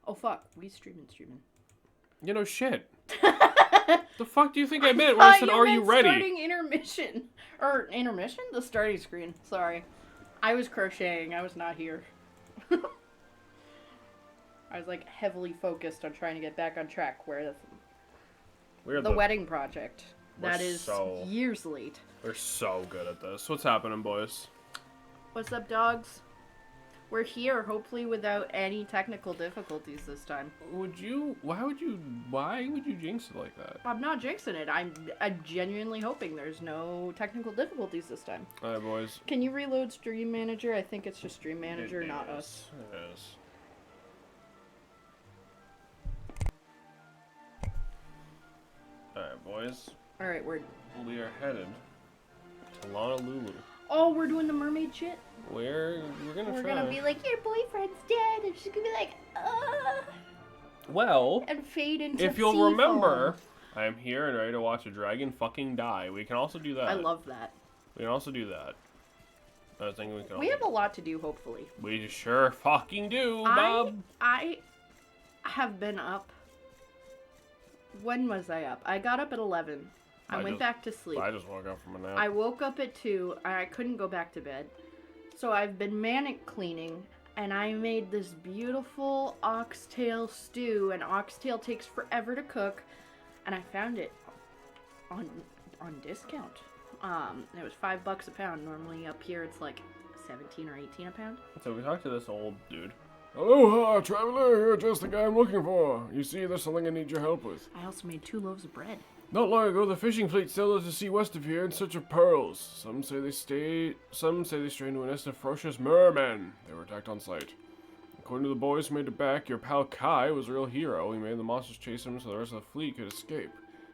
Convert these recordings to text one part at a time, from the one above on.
Oh, fuck. We streaming. You know, shit. The fuck do you think I meant when I said, are you ready? Starting intermission. Or intermission? The starting screen. Sorry. I was crocheting. I was not here. I was, like, heavily focused on trying to get back on track where the wedding project. That is years late. We're so good at this. What's happening, boys? What's up, dogs? We're here, hopefully without any technical difficulties this time. Why would you jinx it like that? I'm not jinxing it. I'm genuinely hoping there's no technical difficulties this time. Alright, boys. Can you reload Stream Manager? I think it's just Stream Manager, not us. It is. Alright, boys. Alright, We are headed to Honolulu. Oh, we're doing the mermaid shit? We're gonna We're try. gonna be like, your boyfriend's dead, and she's gonna be like, Well, and fade into if you'll sea remember, foam. I am here and ready to watch a dragon fucking die. We can also do that. I love that. We can also do that. I think we can. We have a lot to do, hopefully. We sure fucking do, Bob. I have been up. When was I up? I got up at 11. I went back to sleep. I just woke up from a nap. I woke up at 2. I couldn't go back to bed. So I've been manic cleaning, and I made this beautiful oxtail stew, and oxtail takes forever to cook, and I found it on discount. It was $5 a pound. Normally up here it's like 17 or 18 a pound. So we talked to this old dude. Aloha, traveler. You're just the guy I'm looking for. You see, there's something I need your help with. I also made 2 loaves of bread. Not long ago, the fishing fleet sailed out to sea west of here in search of pearls. Some say they strayed into a nest of ferocious mermen. They were attacked on sight. According to the boys who made it back, your pal Kai was a real hero. He made the monsters chase him so the rest of the fleet could escape.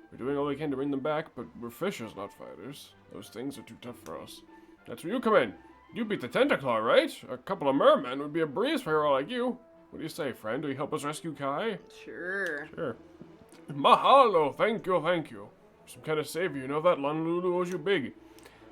We're doing all we can to bring them back, but we're fishers, not fighters. Those things are too tough for us. That's where you come in. You beat the Tentaclaw, right? A couple of mermen would be a breeze for a hero like you. What do you say, friend? Will you help us rescue Kai? Sure. Sure. Mahalo, thank you. Some kind of savior, you know that? Honolulu owes you big.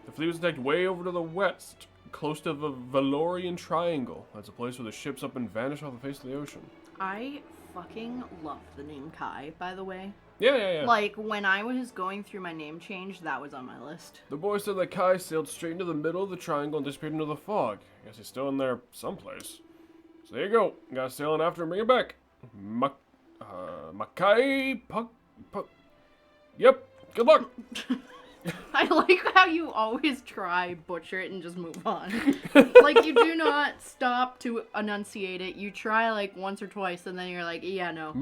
The fleet was attacked way over to the west, close to the Valorian Triangle. That's a place where the ships up and vanish off the face of the ocean. I fucking love the name Kai, by the way. Yeah. Like, when I was going through my name change, that was on my list. The boy said that Kai sailed straight into the middle of the triangle and disappeared into the fog. I guess he's still in there someplace. So there you go. Gotta sail in after and bring it back. Makai Puck. Yep. Good luck. I like how you always try butcher it and just move on. Like, you do not stop to enunciate it. You try like once or twice and then you're like, yeah, no.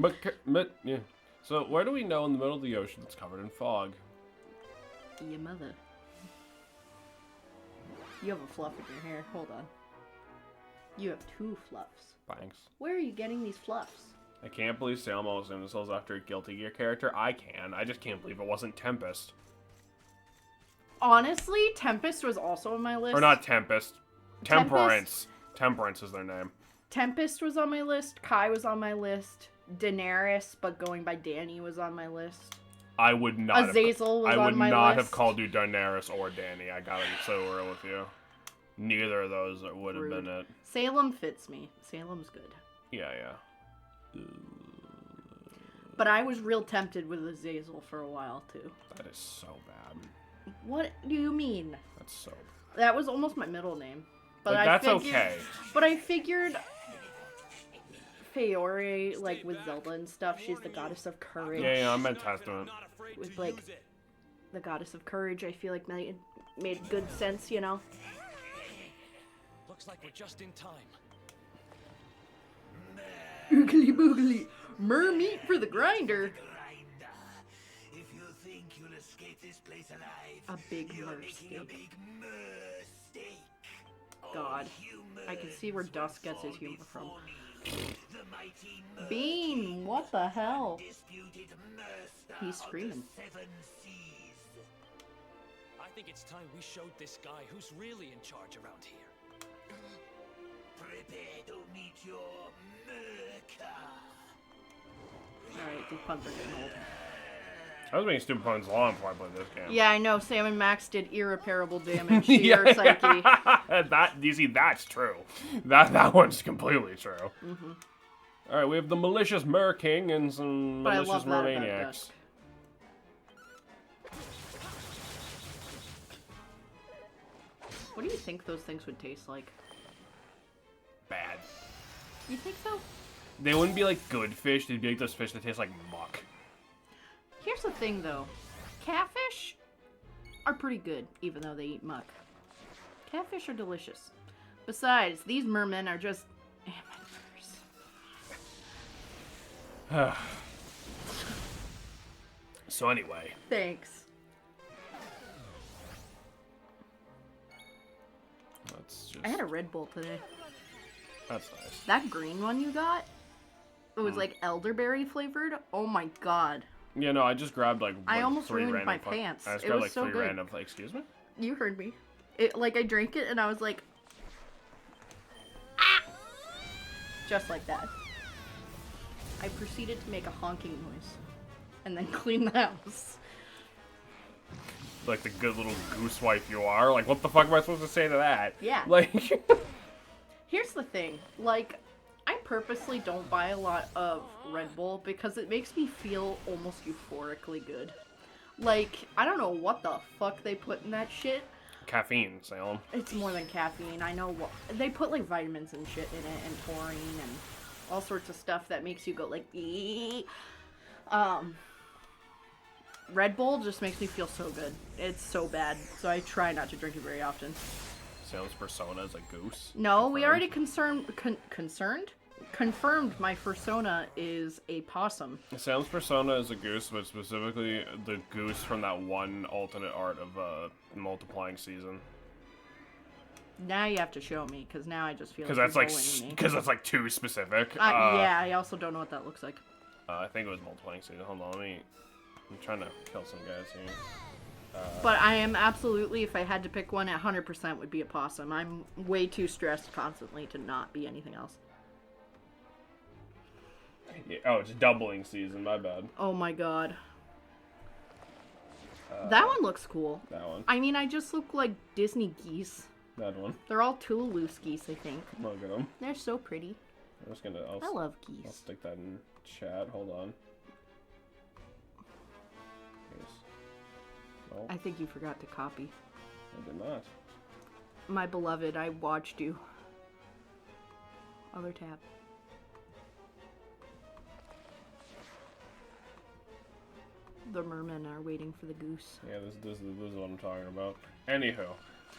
Yeah. So where do we know in the middle of the ocean that's covered in fog? Your mother. You have a fluff in your hair. Hold on. You have 2 fluffs. Thanks. Where are you getting these fluffs? I can't believe Salem almost named themselves after a Guilty Gear character. I can. I just can't believe it wasn't Tempest. Honestly, Tempest was also on my list. Or not Tempest. Temperance. Temperance is their name. Tempest was on my list. Kai was on my list. Daenerys, but going by Dany, was on my list. I would not. Azazel was on my list. I would not have called you Daenerys or Dany. I gotta be so real with you. Neither of those would have been it. Salem fits me. Salem's good. Yeah. But I was real tempted with Azazel for a while, too. That is so bad. What do you mean? That's so bad. That was almost my middle name. But that's okay. But I figured Feore, like, with Zelda and stuff, she's the goddess of courage. Yeah, I meant Testament. With, like, the goddess of courage, I feel like made good sense, you know? Looks like we're just in time. Oogly boogly. Mermeat for the grinder. If you think you'll escape this place alive, A big you're mistake. making a big mistake. God. I can see where Dusk gets his humor from. The mighty Bean, what the hell? undisputed Mercer He's of screaming. the 7 seas. I think it's time we showed this guy who's really in charge around here. Prepare to meet your Merca. Alright, these puns are getting old. I was making stupid puns long before I played this game. Yeah, I know. Sam and Max did irreparable damage to your psyche. You see, that's true. That one's completely true. Alright, we have the malicious Mer King and some But I malicious love that about Mermaniacs. Dusk. What do you think those things would taste like? Bad. You think so? They wouldn't be like good fish, they'd be like those fish that taste like muck. Here's the thing, though. Catfish are pretty good, even though they eat muck. Catfish are delicious. Besides, these mermen are just amateurs. So anyway, Thanks. that's just... I had a Red Bull today. That's nice. That green one you got, it was like elderberry flavored. Oh my god. Yeah, no, I just grabbed like I like, almost 3 ruined random my fuck- pants. I just It grabbed was like so 3 good. random. Excuse me? You heard me. It, like, I drank it and I was like, ah! Just like that. I proceeded to make a honking noise and then clean the house. Like the good little goose wife you are. Like, what the fuck am I supposed to say to that? Yeah. Like, Here's the thing, like, I purposely don't buy a lot of Red Bull because it makes me feel almost euphorically good. Like, I don't know what the fuck they put in that shit. caffeine, Salem. It's more than caffeine. I know what they put, like vitamins and shit in it, and taurine and all sorts of stuff that makes you go like, ee. Red Bull just makes me feel so good. It's so bad, so I try not to drink it very often. Salem's persona is a goose. No, we Confirmed. already confirmed my persona is a possum. Salem's persona is a goose, but specifically the goose from that one alternate art of multiplying season. Now you have to show me, because now I just feel Because like that's you're like bullying me. because that's like too specific. Yeah, I also don't know what that looks like. I think it was multiplying season. Hold on, I'm trying to kill some guys here. But I am absolutely, if I had to pick one, 100% would be a possum. I'm way too stressed constantly to not be anything else. Yeah, oh, it's doubling season. My bad. Oh my god. That one looks cool. That one. I mean, I just look like Disney geese. That one. They're all Toulouse geese, I think. Look at them. They're so pretty. I'm just gonna. I love I'll geese. stick that in chat. Hold on. Yes. No, I think you forgot to copy. I did not. My beloved, I watched you. Other tab. The mermen are waiting for the goose. Yeah, this is what I'm talking about. Anywho,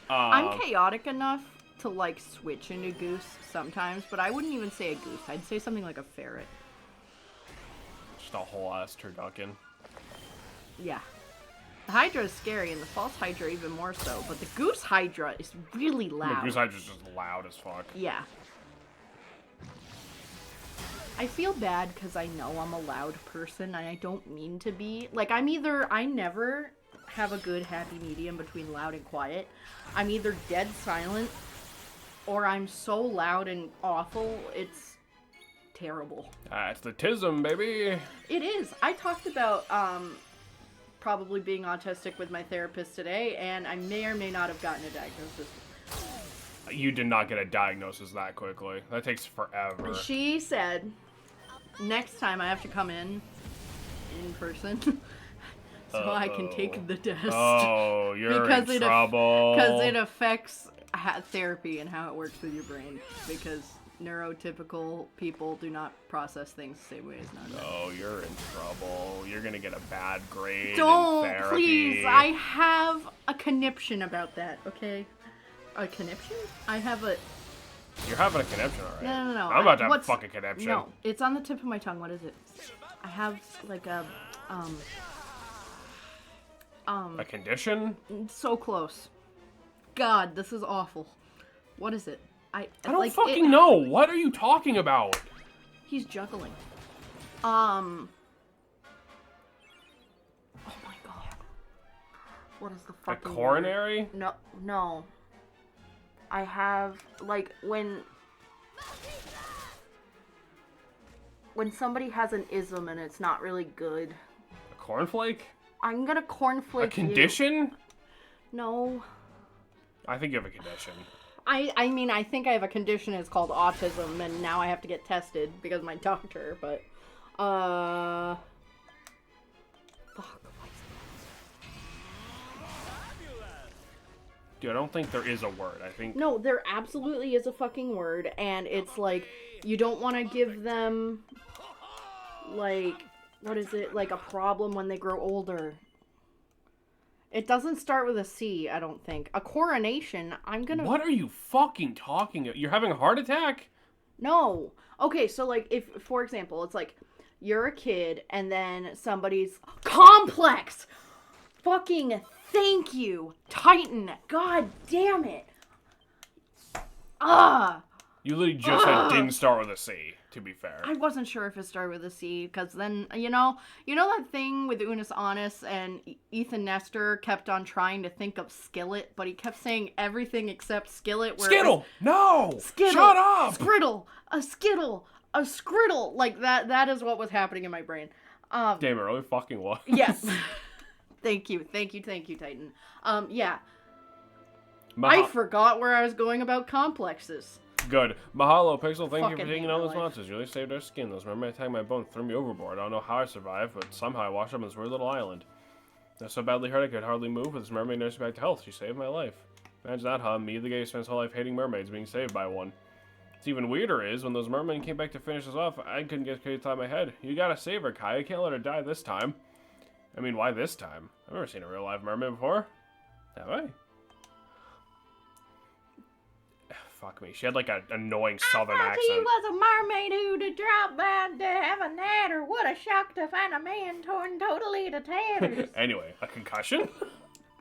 I'm chaotic enough to like switch into goose sometimes, but I wouldn't even say a goose. I'd say something like a ferret. just a whole ass turducken. Yeah. The Hydra is scary, and the false Hydra even more so, but the goose Hydra is really The loud. goose hydra's just loud as fuck. Yeah. I feel bad because I know I'm a loud person, and I don't mean to be. Like, I never have a good happy medium between loud and quiet. I'm either dead silent, or I'm so loud and awful, it's terrible. It's the tism, baby. It is. I talked about, probably being autistic with my therapist today, and I may or may not have gotten a diagnosis. You did not get a diagnosis that quickly. That takes forever. She said, next time I have to come in person, so I can take the test. Oh, you're Because in it trouble. Because it affects therapy and how it works with your brain. Because neurotypical people do not process things the same way as non. Oh, you're in trouble. You're gonna get a bad grade in Don't, therapy. please. I have a conniption about that, okay? A conniption? I have a... You're having a conniption, alright? No. I'm about to have a What's- fucking conniption. No, it's on the tip of my tongue. What is it? I have, like, a... A condition? So close. God, this is awful. What is it? I don't fucking know. What are you talking about? He's juggling. Oh my god. What is the A fucking word? coronary? No. I have, like, when somebody has an ism and it's not really good. A cornflake? I'm gonna cornflake A condition? you. No. I think you have a condition. I mean, I think I have a condition. It's called autism, and now I have to get tested because of my doctor. But, fuck. Dude, I don't think there is a word. I think No, there absolutely is a fucking word, and it's like you don't want to give them like what is it? Like a problem when they grow older. It doesn't start with a C, I don't think. A coronation. I'm gonna. What are you fucking talking about? You're having a heart attack? No. Okay, so like if for example, it's like you're a kid and then somebody's complex. Fucking thank you, Titan. God damn it. You literally just said didn't start with a C, to be fair. I wasn't sure if it started with a C, because then, you know that thing with Unis Honest and Ethan Nestor kept on trying to think of Skillet, but he kept saying everything except Skillet. Where Skittle! No! Skittle! Shut up! Scriddle! A Skittle! A Scriddle! Like, that is what was happening in my brain. Damn, it really fucking was. Yes. Thank you, Titan. Yeah. Maha- I forgot where I was going about complexes. Good. Mahalo, Pixel, thank you Fucking for taking hate on my those life. monsters. You really saved our skin. Those mermen attacked my bone, threw me overboard. I don't know how I survived, but somehow I washed up on this weird little island. I was so badly hurt I could hardly move, but this mermaid nursed me back to health. She saved my life. Imagine that, huh? Me, the guy who spends his whole life hating mermaids, being saved by one. What's even weirder is, when those mermen came back to finish us off, I couldn't get straight out of my head. You gotta save her, Kai. You can't let her die this time. I mean, why this time? I've never seen a real live mermaid before. Have I? Fuck me. She had like an annoying southern accent. He was a mermaid who'd drop by to have a natter. What a shock to find a man torn totally to tatters. Anyway, a concussion?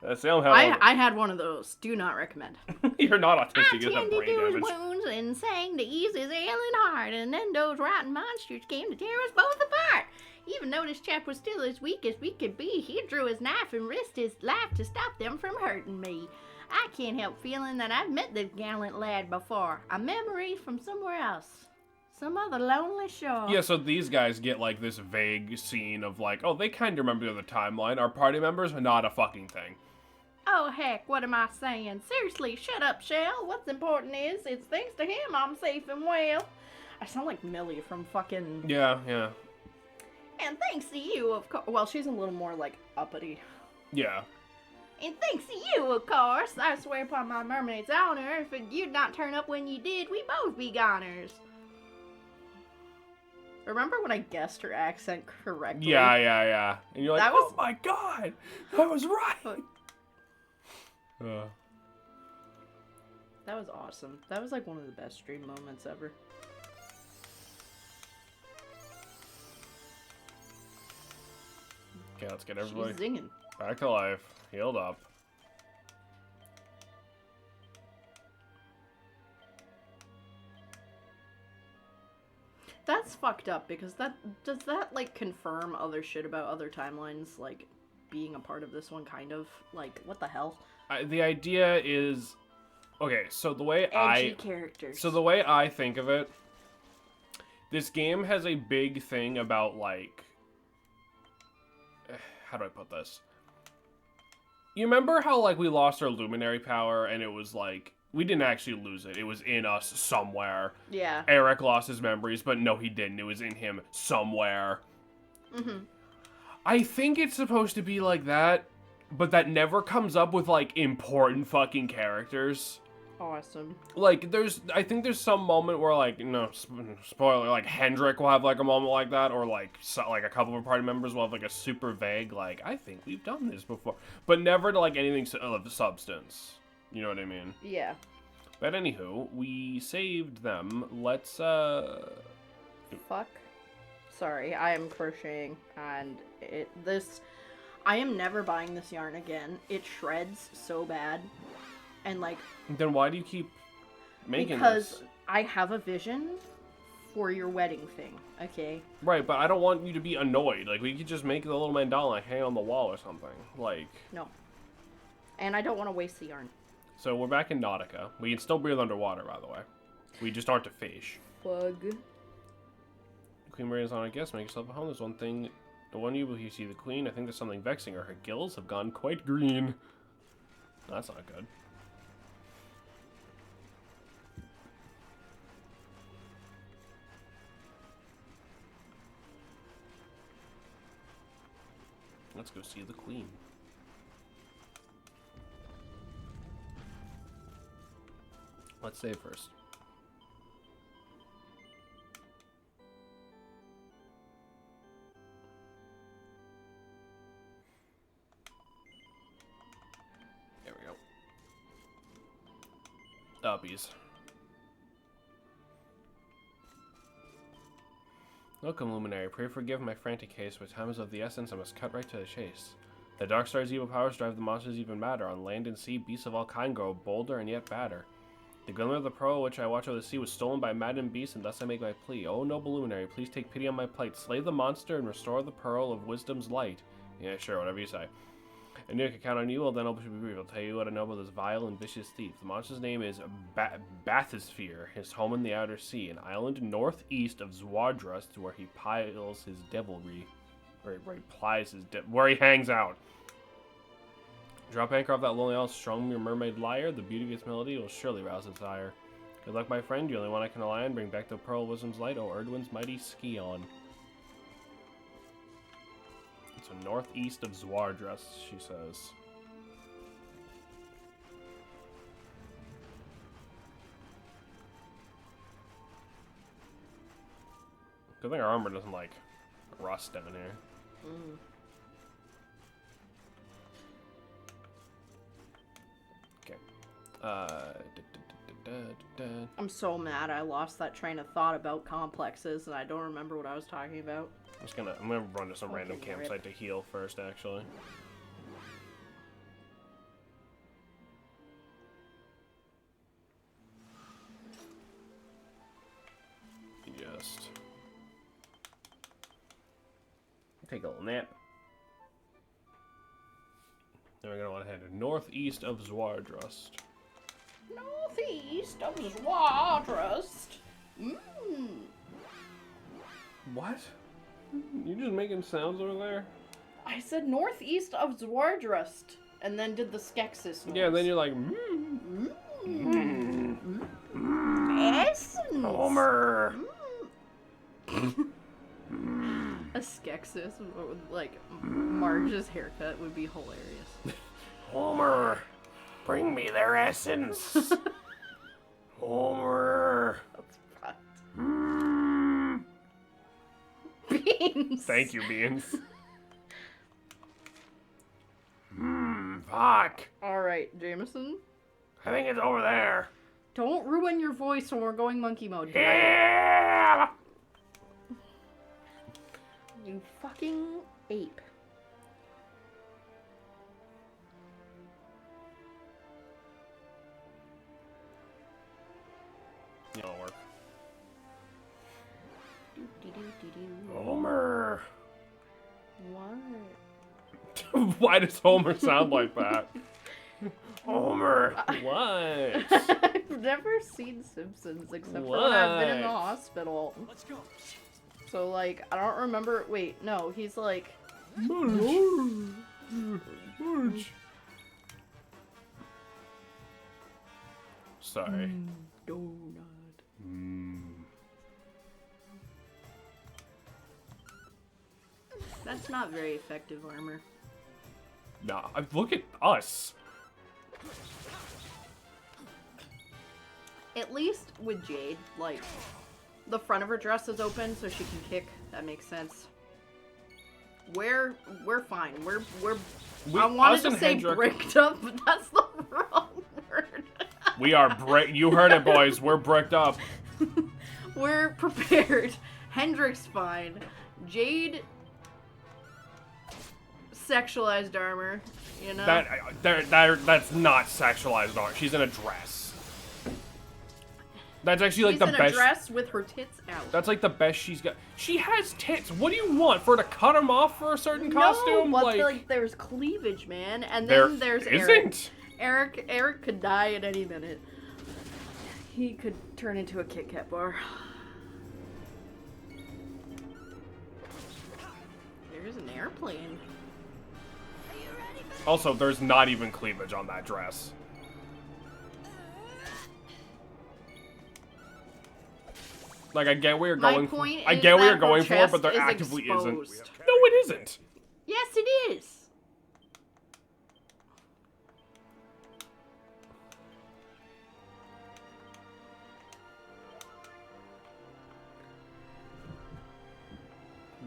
That's the only I had one of those. Do not recommend. You're not I autistic, you just have tended brain to his damage. wounds and sang to ease his ailing heart, and then those rotten monsters came to tear us both apart. Even though this chap was still as weak as we could be, he drew his knife and risked his life to stop them from hurting me. I can't help feeling that I've met this gallant lad before. A memory from somewhere else. Some other lonely shore. Yeah, so these guys get like this vague scene of like, oh, they kind of remember the other timeline. Our party members are not a fucking thing. Oh, heck, what am I saying? Seriously, shut up, Shell. What's important is, it's thanks to him I'm safe and well. I sound like Millie from fucking... Yeah. And thanks to you, of course. Well, she's a little more, like, uppity. Yeah. And thanks to you, of course. I swear upon my mermaid's honor, if you'd not turn up when you did, we'd both be goners. Remember when I guessed her accent correctly? Yeah. And you're like, That was- oh my god, I was right. That was awesome. That was, like, one of the best stream moments ever. Okay, let's get She's everybody zinging. back to life, healed up. That's fucked up, because does that, like, confirm other shit about other timelines, like, being a part of this one, kind of? Like, what the hell? The idea is, okay, so the way Edgy characters. So the way I think of it, this game has a big thing about, like, how do I put this? You remember how, like, we lost our luminary power and it was, like, we didn't actually lose it. It was in us somewhere. Yeah. Eric lost his memories, but no, he didn't. It was in him somewhere. Mm-hmm. I think it's supposed to be like that, but that never comes up with, like, important fucking characters. Awesome. Like, I think there's some moment where, like, spoiler, like, Hendrik will have, like, a moment like that, or, like, like a couple of party members will have, like, a super vague, like, I think we've done this before, but never to, like, anything of substance. You know what I mean? Yeah. But anywho, we saved them. Let's, Fuck. Sorry, I am crocheting, and I am never buying this yarn again. It shreds so bad. And, like... Then why do you keep making because this? I have a vision for your wedding thing, okay? Right, but I don't want you to be annoyed. Like, we could just make the little mandala, like, hang on the wall or something. Like... No. And I don't want to waste the yarn. So we're back in Nautica. We can still breathe underwater, by the way. We just aren't a fish. Bug. Queen Maria's on a guest. Make yourself at home. There's one thing. The one you see the queen. I think there's something vexing her. Her gills have gone quite green. That's not good. Let's go see the queen. Let's save first. There we go. Uppies. Welcome, Luminary. Pray forgive my frantic haste, but time is of the essence. I must cut right to the chase. The Darkstar's evil powers drive the monsters even madder. On land and sea, beasts of all kind grow bolder and yet badder. The glimmer of the pearl which I watch over the sea was stolen by maddened beasts, and thus I make my plea. O noble Luminary, please take pity on my plight. Slay the monster and restore the pearl of wisdom's light. Yeah, sure, whatever you say. I knew I could count on you, well then I'll be brief. I'll tell you what I know about this vile and vicious thief. The monster's name is Bathysphere, his home in the outer sea, an island northeast of Zwardrust, where he piles his devilry, where he hangs out. Drop anchor off that lonely isle, strum your mermaid lyre. The beauty of its melody will surely rouse its ire. Good luck, my friend. You're the only one I can rely on. Bring back the pearl of wisdom's light, O Erdwin's mighty Scion. So northeast of Zwardrust, she says. Good thing our armor doesn't like rust down here. Mm. I'm so mad I lost that train of thought about complexes and I don't remember what I was talking about. I'm gonna run to some random Okay, campsite to heal first, actually. Just take a little nap. Then we're gonna want to head northeast of Zwardrust. Northeast of Zwardrust. What? You just making sounds over there? I said northeast of Zwardrust, and then did the Skeksis noise. Yeah, then you're like, Essence. Homer. A Skeksis with, like, Marge's haircut would be hilarious. Homer, bring me their essence. Homer. That's fucked. Beans. Thank you, Beans. Fuck. Alright, Jameson. I think it's over there. Don't ruin your voice when we're going monkey mode. Damn it. Yeah. You fucking ape. It'll work. Do-do-do-do-do. Homer. What? Why does Homer sound like that? Homer. What? I've never seen Simpsons except for when I've been in the What? hospital. Let's go. So, like, I don't remember. Wait, no, he's like. Sorry. Donut. That's not very effective armor. Nah, look at us. At least with Jade, like, the front of her dress is open so she can kick. That makes sense. We're fine. I wanted us to and say Hendrik- bricked up, but that's the wrong word. We are You heard it, boys. We're bricked up. We're prepared. Hendrik's fine. Jade, sexualized armor, you know? That's not sexualized art. She's in a dress. That's actually like She's the in best. a dress with her tits out. That's like the best she's got. She has tits. What do you want? For her to cut them off for a certain costume? No, but like there's cleavage, man, and there then there's isn't. Eric could die at any minute. He could turn into a Kit Kat bar. There's an airplane. Also, there's not even cleavage on that dress. Like, I get where you're My going. point I is get where that you're going her for, chest but there is actively isn't. exposed. No, it isn't. Yes, it is.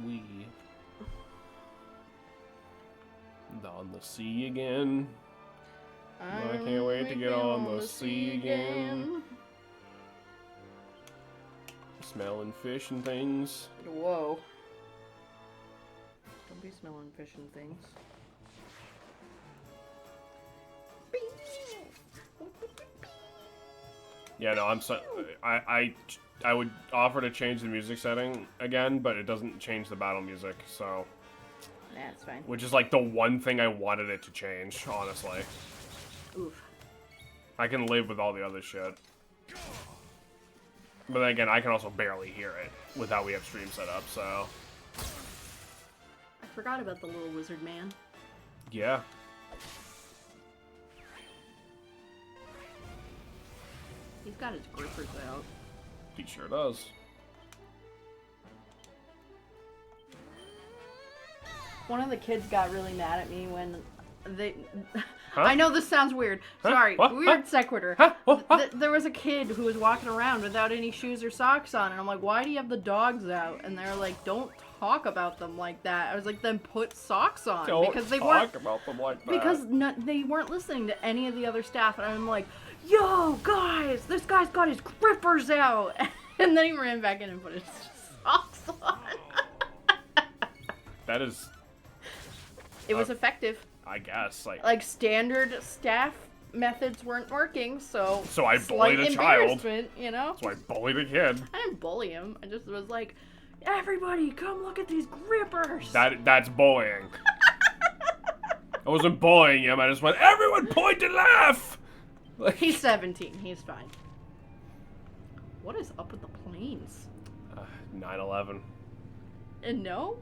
We on the sea again. I can't wait to get on the sea again. Smelling fish and things. Whoa. Don't be smelling fish and things. Yeah, no, I'm so I would offer to change the music setting again, but it doesn't change the battle music, so That's fine. which is like the one thing I wanted it to change, honestly. Oof. I can live with all the other shit. But then again, I can also barely hear it with how we have stream set up, so I forgot about the little wizard man. yeah. He's got his grippers out. He sure does. One of the kids got really mad at me when they... Huh? I know this sounds weird. Huh? Sorry, What? weird Huh? sequitur. Huh? What? Huh? There was a kid who was walking around without any shoes or socks on, and I'm like, why do you have the dogs out? And they're like, don't talk about them like that. I was like, then put socks on. Don't because they talk weren't about them like that. because they weren't listening to any of the other staff, and I'm like, yo, guys, this guy's got his grippers out. And then he ran back in and put his socks on. That is, It was effective. I guess, Like, standard staff methods weren't working, so I slight bullied a child. embarrassment, you know? So I bullied a kid. I didn't bully him. I just was like, everybody, come look at these grippers. That's bullying. I wasn't bullying him. I just went, everyone point and laugh. Like, He's 17. He's fine. What is up with the planes? 9/11. And no?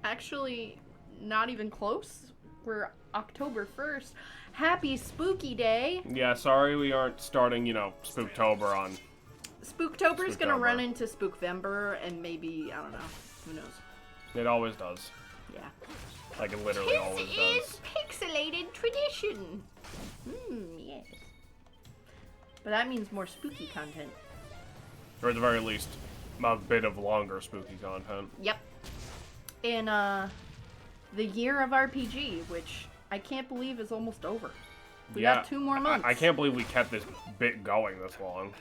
Actually, not even close. We're October 1st. Happy Spooky Day. Yeah, sorry we aren't starting, Spooktober on. Spooktober's gonna Spooktober. run into Spookvember and maybe, I don't know. Who knows? It always does. Yeah. Like, it literally always does. pixelated tradition. Yes. But that means more spooky content. Or at the very least, a bit of longer spooky content. Yep. In the year of RPG, which I can't believe is almost over. We got 2 more months. I can't believe we kept this bit going this long.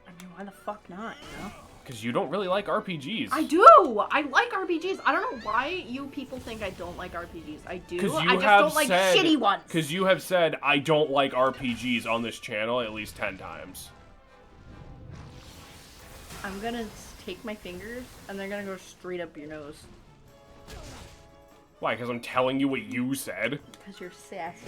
I mean, why the fuck not, you know? Because you don't really like RPGs. I do! I like RPGs. I don't know why you people think I don't like RPGs. I do. I just don't like shitty ones. Because you have said, I don't like RPGs on this channel at least 10 times. I'm gonna take my fingers and they're gonna go straight up your nose. Why? Because I'm telling you what you said? Because you're sassy.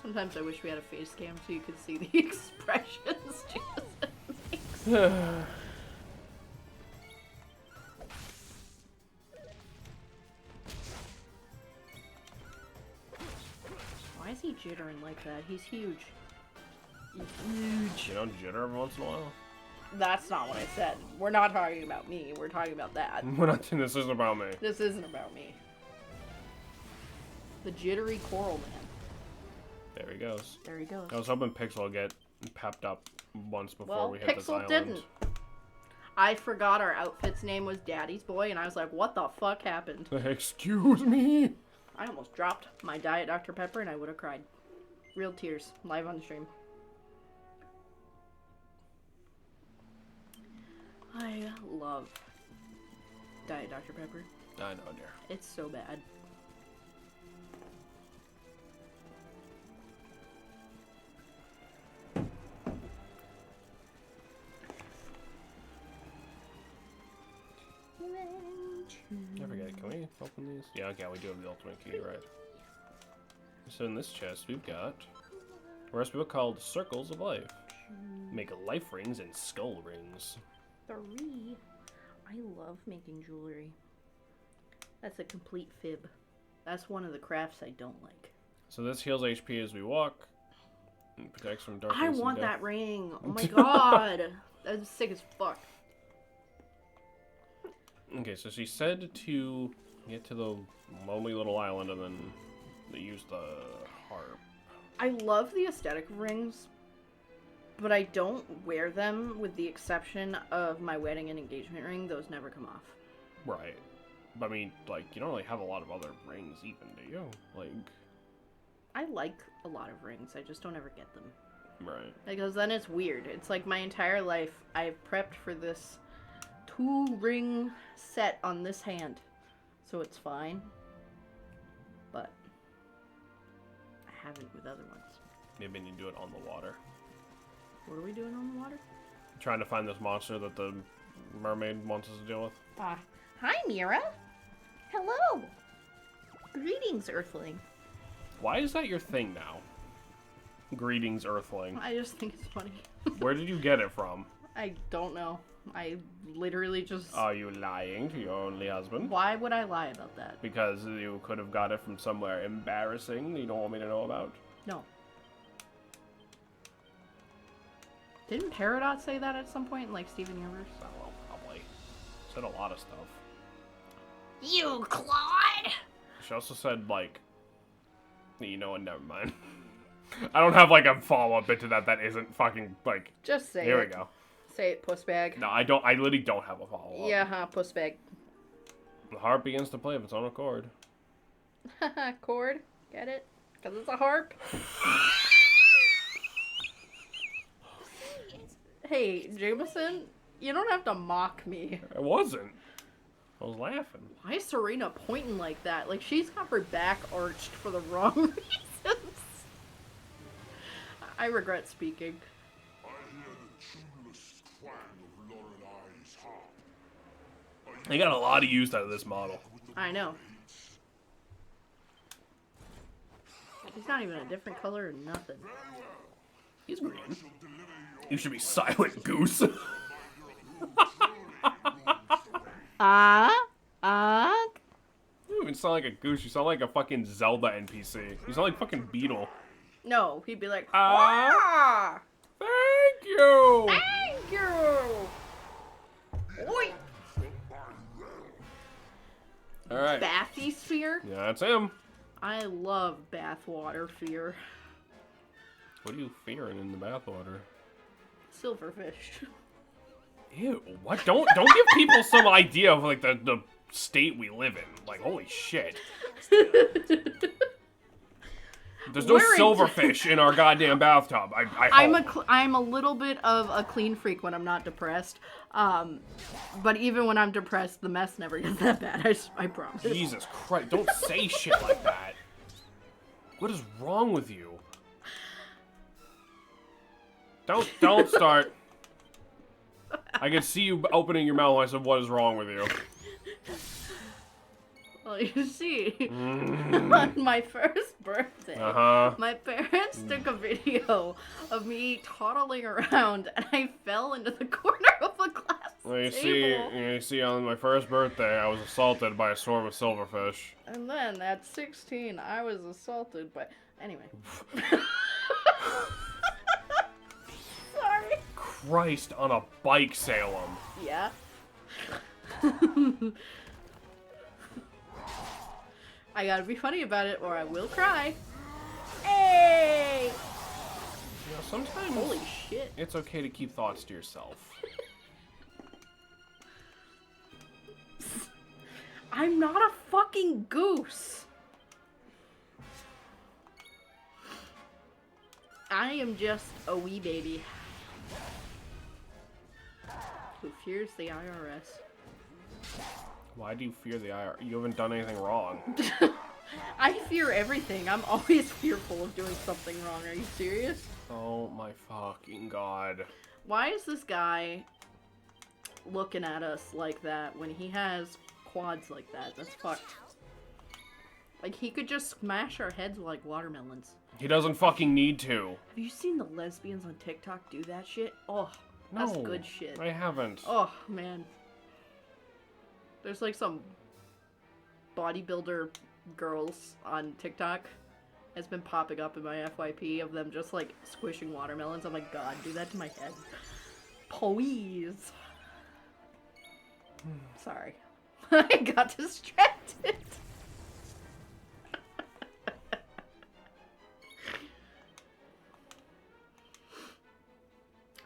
Sometimes I wish we had a face cam so you could see the expressions Jason makes. Why is he jittering like that? He's huge. He's huge. You know, jitter every once in a while? That's not what I said. We're not talking about me. We're talking about that. We're not, this isn't about me. This isn't about me. The jittery coral man. There he goes. There he goes. I was hoping Pixel would get pepped up once before Well, we hit this Pixel island. didn't. I forgot our outfit's name was Daddy's Boy, and I was like, what the fuck happened? Excuse me? I almost dropped my Diet Dr. Pepper, and I would have cried. Real tears, live on the stream. I love Diet Dr. Pepper. I know, dear. It's so bad. I forget, can we open these? Yeah, okay, we do have the ultimate key, right. So in this chest, we've got a recipe called Circles of Life. Make life rings and skull rings. 3. I love making jewelry. That's a complete fib. That's one of the crafts I don't like. So this heals HP as we walk. It protects from darkness I and want death. that ring. Oh my god. That's sick as fuck. Okay, so she said to get to the lonely little island and then they use the harp. I love the aesthetic of rings, but I don't wear them with the exception of my wedding and engagement ring. Those never come off. Right. But I mean, like, you don't really have a lot of other rings even, do you? Like... I like a lot of rings. I just don't ever get them. Right. Because then it's weird. It's like my entire life I've prepped for this 2-ring set on this hand. So it's fine. But I haven't with other ones. Maybe you do it on the water. What are we doing on the water? Trying to find this monster that the mermaid wants us to deal with. Hi, Mira. Hello. Greetings, Earthling. Why is that your thing now? Greetings, Earthling. I just think it's funny. Where did you get it from? I don't know. I literally just... Are you lying to your only husband? Why would I lie about that? Because you could have got it from somewhere embarrassing that you don't want me to know about? No. Didn't Peridot say that at some point in, like, Steven Universe? Oh, well, probably. Said a lot of stuff. You, Claude! She also said, like... You know what, never mind. I don't have, like, a follow-up bit to that that isn't fucking, like... Just say Here it. we go. Say it, pussbag. No, I don't. I literally don't have a follow-up. Yeah, huh, pussbag. The harp begins to play of its own accord. Haha, chord. Get it? Because it's a harp. Hey, Jameson, you don't have to mock me. I wasn't. I was laughing. Why is Serena pointing like that? Like, she's got her back arched for the wrong reasons. I regret speaking. I hear the tuneless twang of Lorelei's harp. They got a lot of use out of this model. I know. He's not even a different color or nothing. He's green. You should be silent, goose. You don't even sound like a goose. You sound like a fucking Zelda NPC. You sound like fucking Beetle. No, he'd be like, Ah! Thank you! thank you! Oi! Alright. Bathy Sphere? Yeah, that's him. I love bathwater fear. What are you fearing in the bathwater? Silverfish. Ew, what? Don't give people some idea of, like, the state we live in. Like, holy shit. There's no We're in- silverfish in our goddamn bathtub. I hope. I'm a little bit of a clean freak when I'm not depressed. But even when I'm depressed, the mess never gets that bad. I promise. Jesus Christ, don't say shit like that. What is wrong with you? Don't start. I can see you opening your mouth when I said, what is wrong with you? Well, you see, on my first birthday, my parents took a video of me toddling around, and I fell into the corner of a glass table. You see, on my first birthday, I was assaulted by a swarm of silverfish. And then at 16, I was assaulted by... Anyway. Sorry. Christ on a bike, Salem. Yeah. I gotta be funny about it or I will cry. Hey! You know, sometimes Holy shit. it's okay to keep thoughts to yourself. I'm not a fucking goose. I am just a wee baby who fears the IRS. Why do you fear the IR? You haven't done anything wrong. I fear everything. I'm always fearful of doing something wrong. Are you serious? Oh my fucking god. Why is this guy looking at us like that when he has quads like that? That's fucked. Like, he could just smash our heads like watermelons. He doesn't fucking need to. Have you seen the lesbians on TikTok do that shit? Oh, that's No, good shit. I haven't. Oh, man. There's like some bodybuilder girls on TikTok has been popping up in my FYP of them just like squishing watermelons. I'm like, God, do that to my head. Please. Sorry. I got distracted.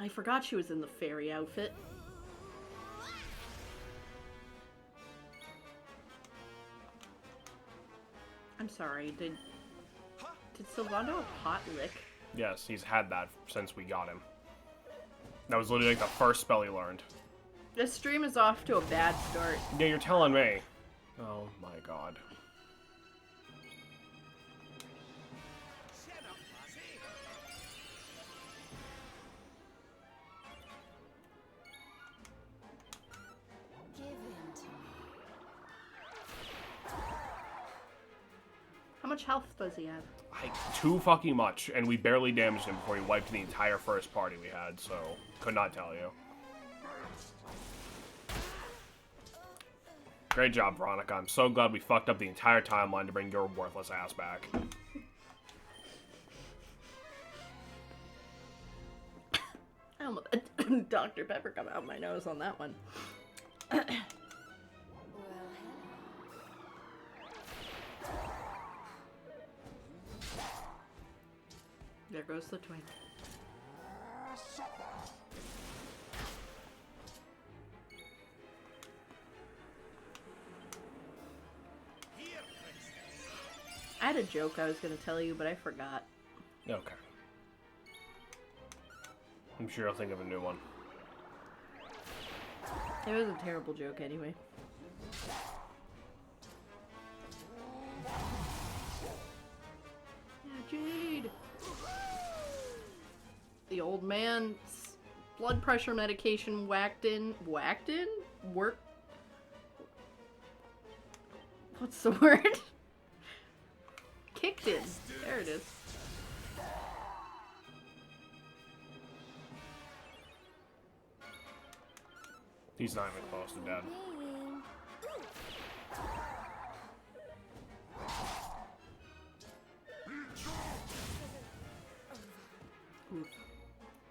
I forgot she was in the fairy outfit. I'm sorry, did Sylvando a pot lick? Yes, he's had that since we got him. That was literally like the first spell he learned. This stream is off to a bad start. Yeah, you're telling me. Oh my god. How much health does he have? Like, too fucking much, and we barely damaged him before he wiped the entire first party we had, so could not tell you. Great job, Veronica. I'm so glad we fucked up the entire timeline to bring your worthless ass back. I almost Dr. Pepper come out my nose on that one. There goes the twink. I had a joke I was going to tell you, but I forgot. Okay. I'm sure I'll think of a new one. It was a terrible joke anyway. Yeah, Jade! The old man's blood pressure medication whacked in? Work? What's the word? Kicked in. There it is. He's not even close to dead.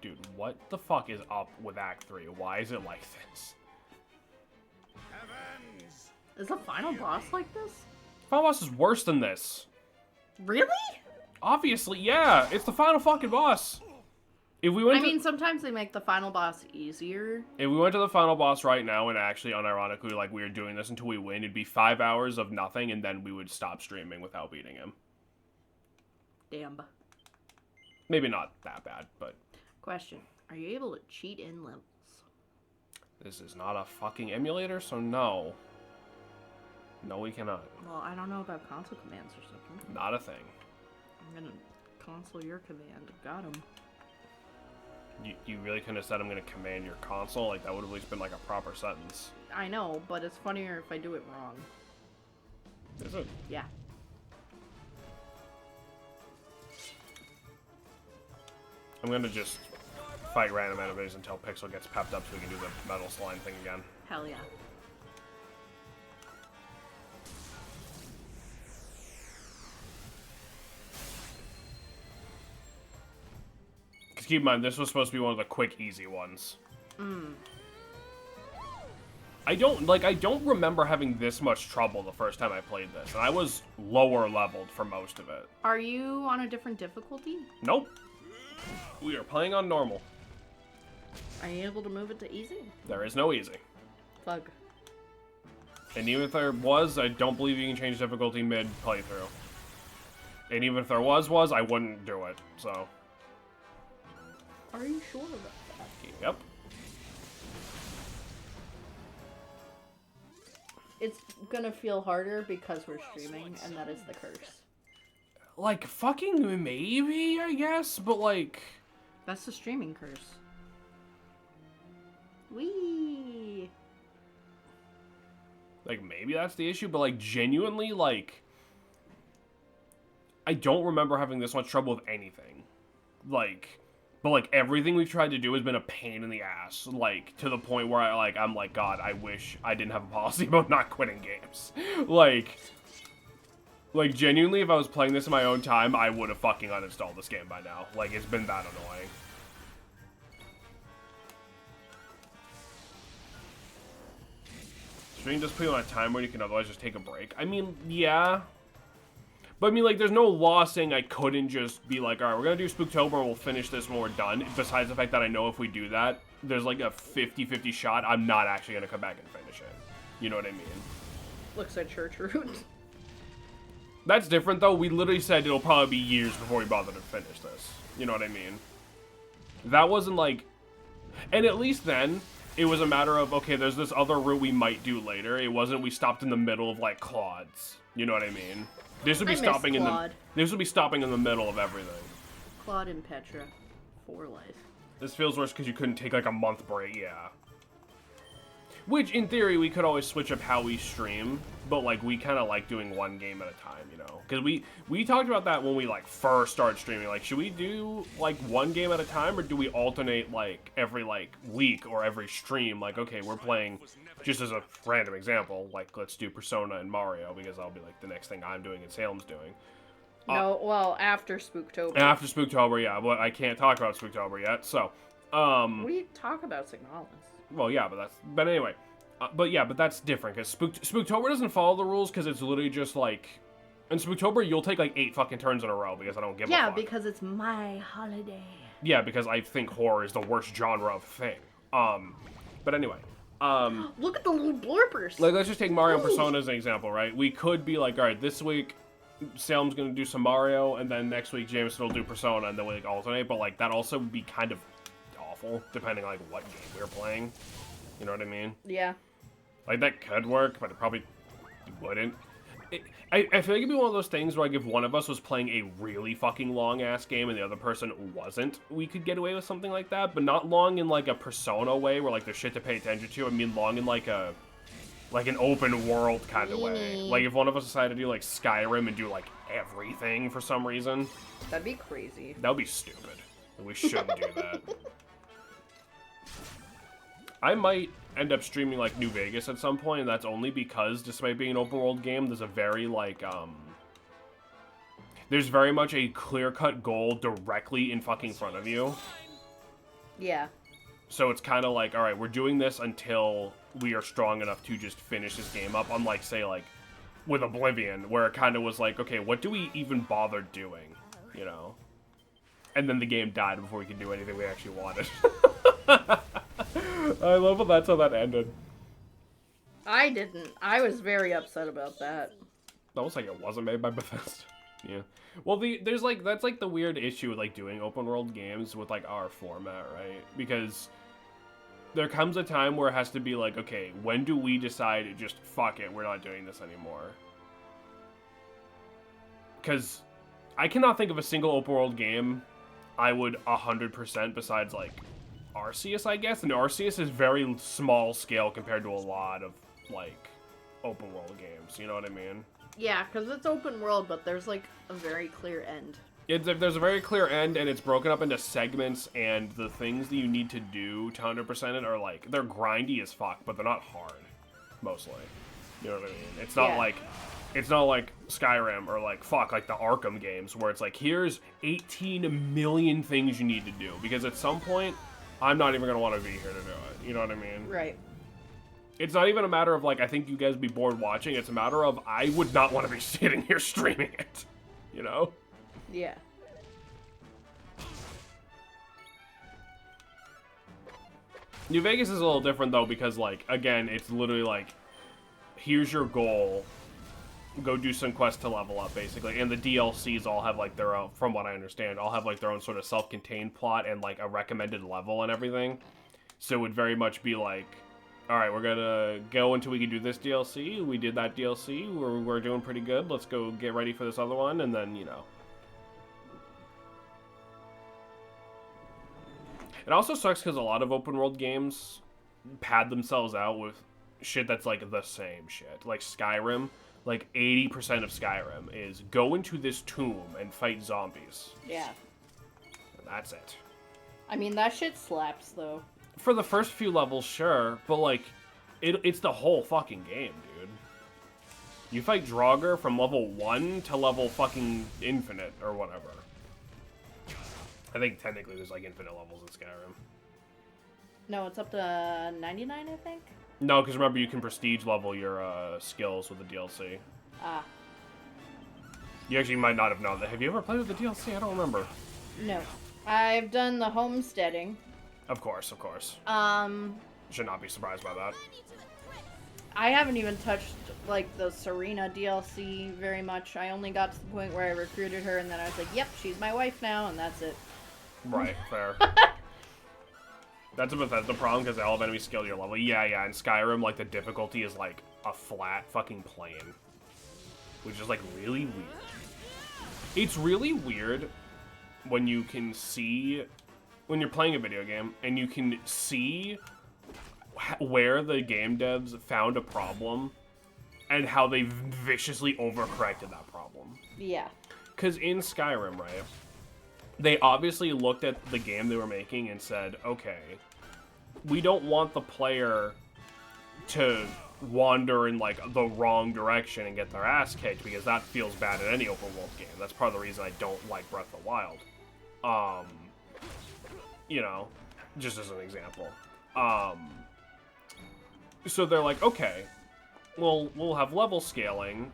Dude, what the fuck is up with Act 3? Why is it like this? Is the final boss like this? Final boss is worse than this. Really? Obviously, yeah. It's the final fucking boss. If we went I mean, sometimes they make the final boss easier. If we went to the final boss right now and actually, unironically, like we were doing this until we win, it'd be 5 hours of nothing, and then we would stop streaming without beating him. Damn. Maybe not that bad, but... Question. Are you able to cheat in levels? This is not a fucking emulator, so no. No, we cannot. Well, I don't know about console commands or something. Not a thing. I'm gonna console your command. Got him. You really couldn't have said I'm gonna command your console? Like, that would have at least been like a proper sentence. I know, but it's funnier if I do it wrong. Is it? Yeah. I'm gonna just fight random enemies until Pixel gets pepped up so we can do the metal slime thing again. Hell yeah. Because keep in mind, this was supposed to be one of the quick, easy ones. I don't remember having this much trouble the first time I played this, and I was lower leveled for most of it. Are you on a different difficulty? Nope. We are playing on normal. Are you able to move it to easy? There is no easy. Fug. And even if there was, I don't believe you can change difficulty mid-playthrough. And even if there was, I wouldn't do it, so... Are you sure about that? Yep. It's gonna feel harder because we're streaming, and that is the curse. Like, fucking maybe, I guess, but like... That's the streaming curse. Whee! Like, maybe that's the issue, but like, genuinely, like... I don't remember having this much trouble with anything. Like... But, like, everything we've tried to do has been a pain in the ass. Like, to the point where I'm like, God, I wish I didn't have a policy about not quitting games. Like... Like, genuinely, if I was playing this in my own time, I would have fucking uninstalled this game by now. Like, it's been that annoying. Streaming does put you on a time where you can otherwise just take a break. I mean, yeah. But I mean, like, there's no law saying I couldn't just be like, alright, we're gonna do Spooktober and we'll finish this when we're done. Besides the fact that I know if we do that, there's like a 50-50 shot I'm not actually gonna come back and finish it. You know what I mean? Looks like church route. That's different, though. We literally said it'll probably be years before we bother to finish this. You know what I mean? That wasn't like... And at least then, it was a matter of, okay, there's this other route we might do later. It wasn't we stopped in the middle of, like, Claude's. You know what I mean? This would be stopping in the... This would be stopping in the middle of everything. Claude and Petra. For life. This feels worse because you couldn't take, like, a month break. Yeah. Which, in theory, we could always switch up how we stream, but, like, we kind of like doing one game at a time, you know? Because we talked about that when we, like, first started streaming. Like, should we do, like, one game at a time, or do we alternate, like, every, like, week or every stream? Like, okay, we're playing, just as a random example, like, let's do Persona and Mario, because that'll be, like, the next thing I'm doing and Salem's doing. No, well, after Spooktober. After Spooktober, yeah, but I can't talk about Spooktober yet, so, We talk about Signalis. Well, yeah, but anyway. But yeah, but that's different, because Spooktober doesn't follow the rules, because it's literally just, like... In Spooktober, you'll take, like, 8 fucking turns in a row, because I don't give a fuck. Yeah, because it's my holiday. Yeah, because I think horror is the worst genre of thing. But anyway. Look at the little blurpers! Like, let's just take Mario and Persona as an example, right? We could be like, alright, this week, Salem's gonna do some Mario, and then next week, Jameson will do Persona, and then we, like, alternate, but, like, that also would be kind of awful, depending on, like, what game we're playing. You know what I mean? Yeah. Like, that could work, but it probably wouldn't. I feel like it'd be one of those things where, like, if one of us was playing a really fucking long-ass game and the other person wasn't, we could get away with something like that, but not long in, like, a Persona way where, like, there's shit to pay attention to. I mean, long in, like, an open world kind of way. Like, if one of us decided to do, like, Skyrim and do, like, everything for some reason. That'd be crazy. That would be stupid. We shouldn't do that. I might end up streaming, like, New Vegas at some point, and that's only because, despite being an open world game, there's a very, like, there's very much a clear-cut goal directly in fucking front of you. Yeah. So it's kind of like, alright, we're doing this until we are strong enough to just finish this game up, unlike, say, like, with Oblivion, where it kind of was like, okay, what do we even bother doing, you know? And then the game died before we could do anything we actually wanted. I love that's how that ended. I didn't. I was very upset about that. Almost like it wasn't made by Bethesda. Yeah. Well, there's like, that's like the weird issue with like doing open world games with like our format, right? Because there comes a time where it has to be like, okay, when do we decide to just fuck it, we're not doing this anymore? Because I cannot think of a single open world game I would 100% besides like Arceus, I guess. And Arceus is very small scale compared to a lot of like open world games. You know what I mean? Yeah, because it's open world, but there's like a very clear end. There's a very clear end, and it's broken up into segments, and the things that you need to do to 100% it are like, they're grindy as fuck, but they're not hard, mostly. You know what I mean? It's not like, it's not like Skyrim or like, like the Arkham games, where it's like, here's 18 million things you need to do, because at some point, I'm not even going to want to be here to do it. You know what I mean? Right. It's not even a matter of like, I think you guys would be bored watching, it's a matter of, I would not want to be sitting here streaming it. You know? Yeah. New Vegas is a little different though, because like, again, it's literally like, here's your goal, go do some quests to level up basically, and the DLCs all have like their own, from what I understand, all have like their own sort of self-contained plot and like a recommended level and everything. So it would very much be like, alright, we're gonna go until we can do this DLC, we did that DLC, we're doing pretty good, let's go get ready for this other one, and then, you know. It also sucks because a lot of open world games pad themselves out with shit that's like the same shit. Like Skyrim, like 80% of Skyrim is go into this tomb and fight zombies. Yeah. And that's it. I mean, that shit slaps though. For the first few levels, sure, but like, it's the whole fucking game, dude. You fight Draugr from level 1 to level fucking infinite or whatever. I think technically there's like infinite levels in Skyrim. No, it's up to 99, I think. No, because remember you can prestige level your skills with the DLC. Ah, You actually might not have known that. Have you ever played with the DLC? I don't remember. no. I've done the homesteading. Of course, of course. Should not be surprised by that. I haven't even touched, like, the Serena DLC very much. I only got to the point where I recruited her, and then I was like, yep, she's my wife now, and that's it. Right, fair. That's a Bethesda problem, because all of enemies scale to your level. Yeah, in Skyrim, like, the difficulty is, like, a flat fucking plane. Which is, like, really weird. It's really weird when you can see... When you're playing a video game, and you can see where the game devs found a problem, and how they viciously overcorrected that problem. Yeah. Because in Skyrim, right, they obviously looked at the game they were making and said, okay, we don't want the player to wander in, like, the wrong direction and get their ass kicked, because that feels bad in any open world game. That's part of the reason I don't like Breath of the Wild. You know, just as an example. So they're like, okay, well, we'll have level scaling,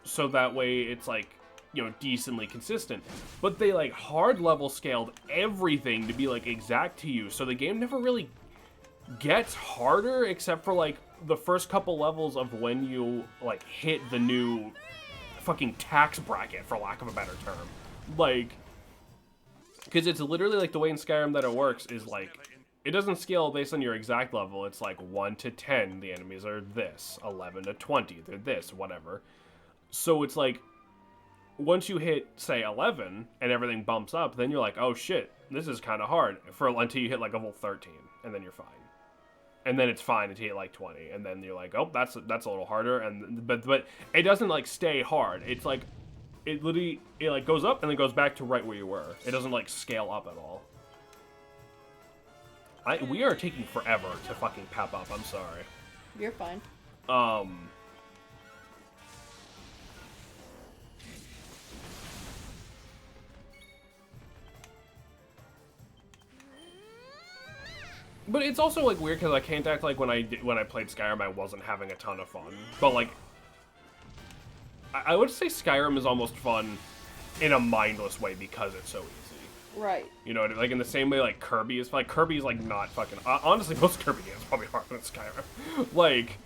so that way it's, like, you know, decently consistent. But they, like, hard level scaled everything to be, like, exact to you, so the game never really gets harder, except for, like, the first couple levels of when you, like, hit the new fucking tax bracket, for lack of a better term. Like, because it's literally, like, the way in Skyrim that it works is, like, it doesn't scale based on your exact level. It's like 1 to 10, the enemies are this. 11 to 20, they're this, whatever. So it's like, once you hit, say, 11, and everything bumps up, then you're like, oh shit, this is kind of hard, until you hit, like, level 13, and then you're fine. And then it's fine until you hit, like, 20, and then you're like, oh, that's a little harder, but it doesn't, like, stay hard. It's like, it literally, it, like, goes up and then goes back to right where you were. It doesn't, like, scale up at all. We are taking forever to fucking pop up, I'm sorry. You're fine. But it's also, like, weird because I can't act like when I played Skyrim I wasn't having a ton of fun. But, like, I would say Skyrim is almost fun in a mindless way because it's so easy. Right. You know, like, in the same way, like, Kirby's, like, not fucking... honestly, most Kirby games are probably harder than Skyrim. Like...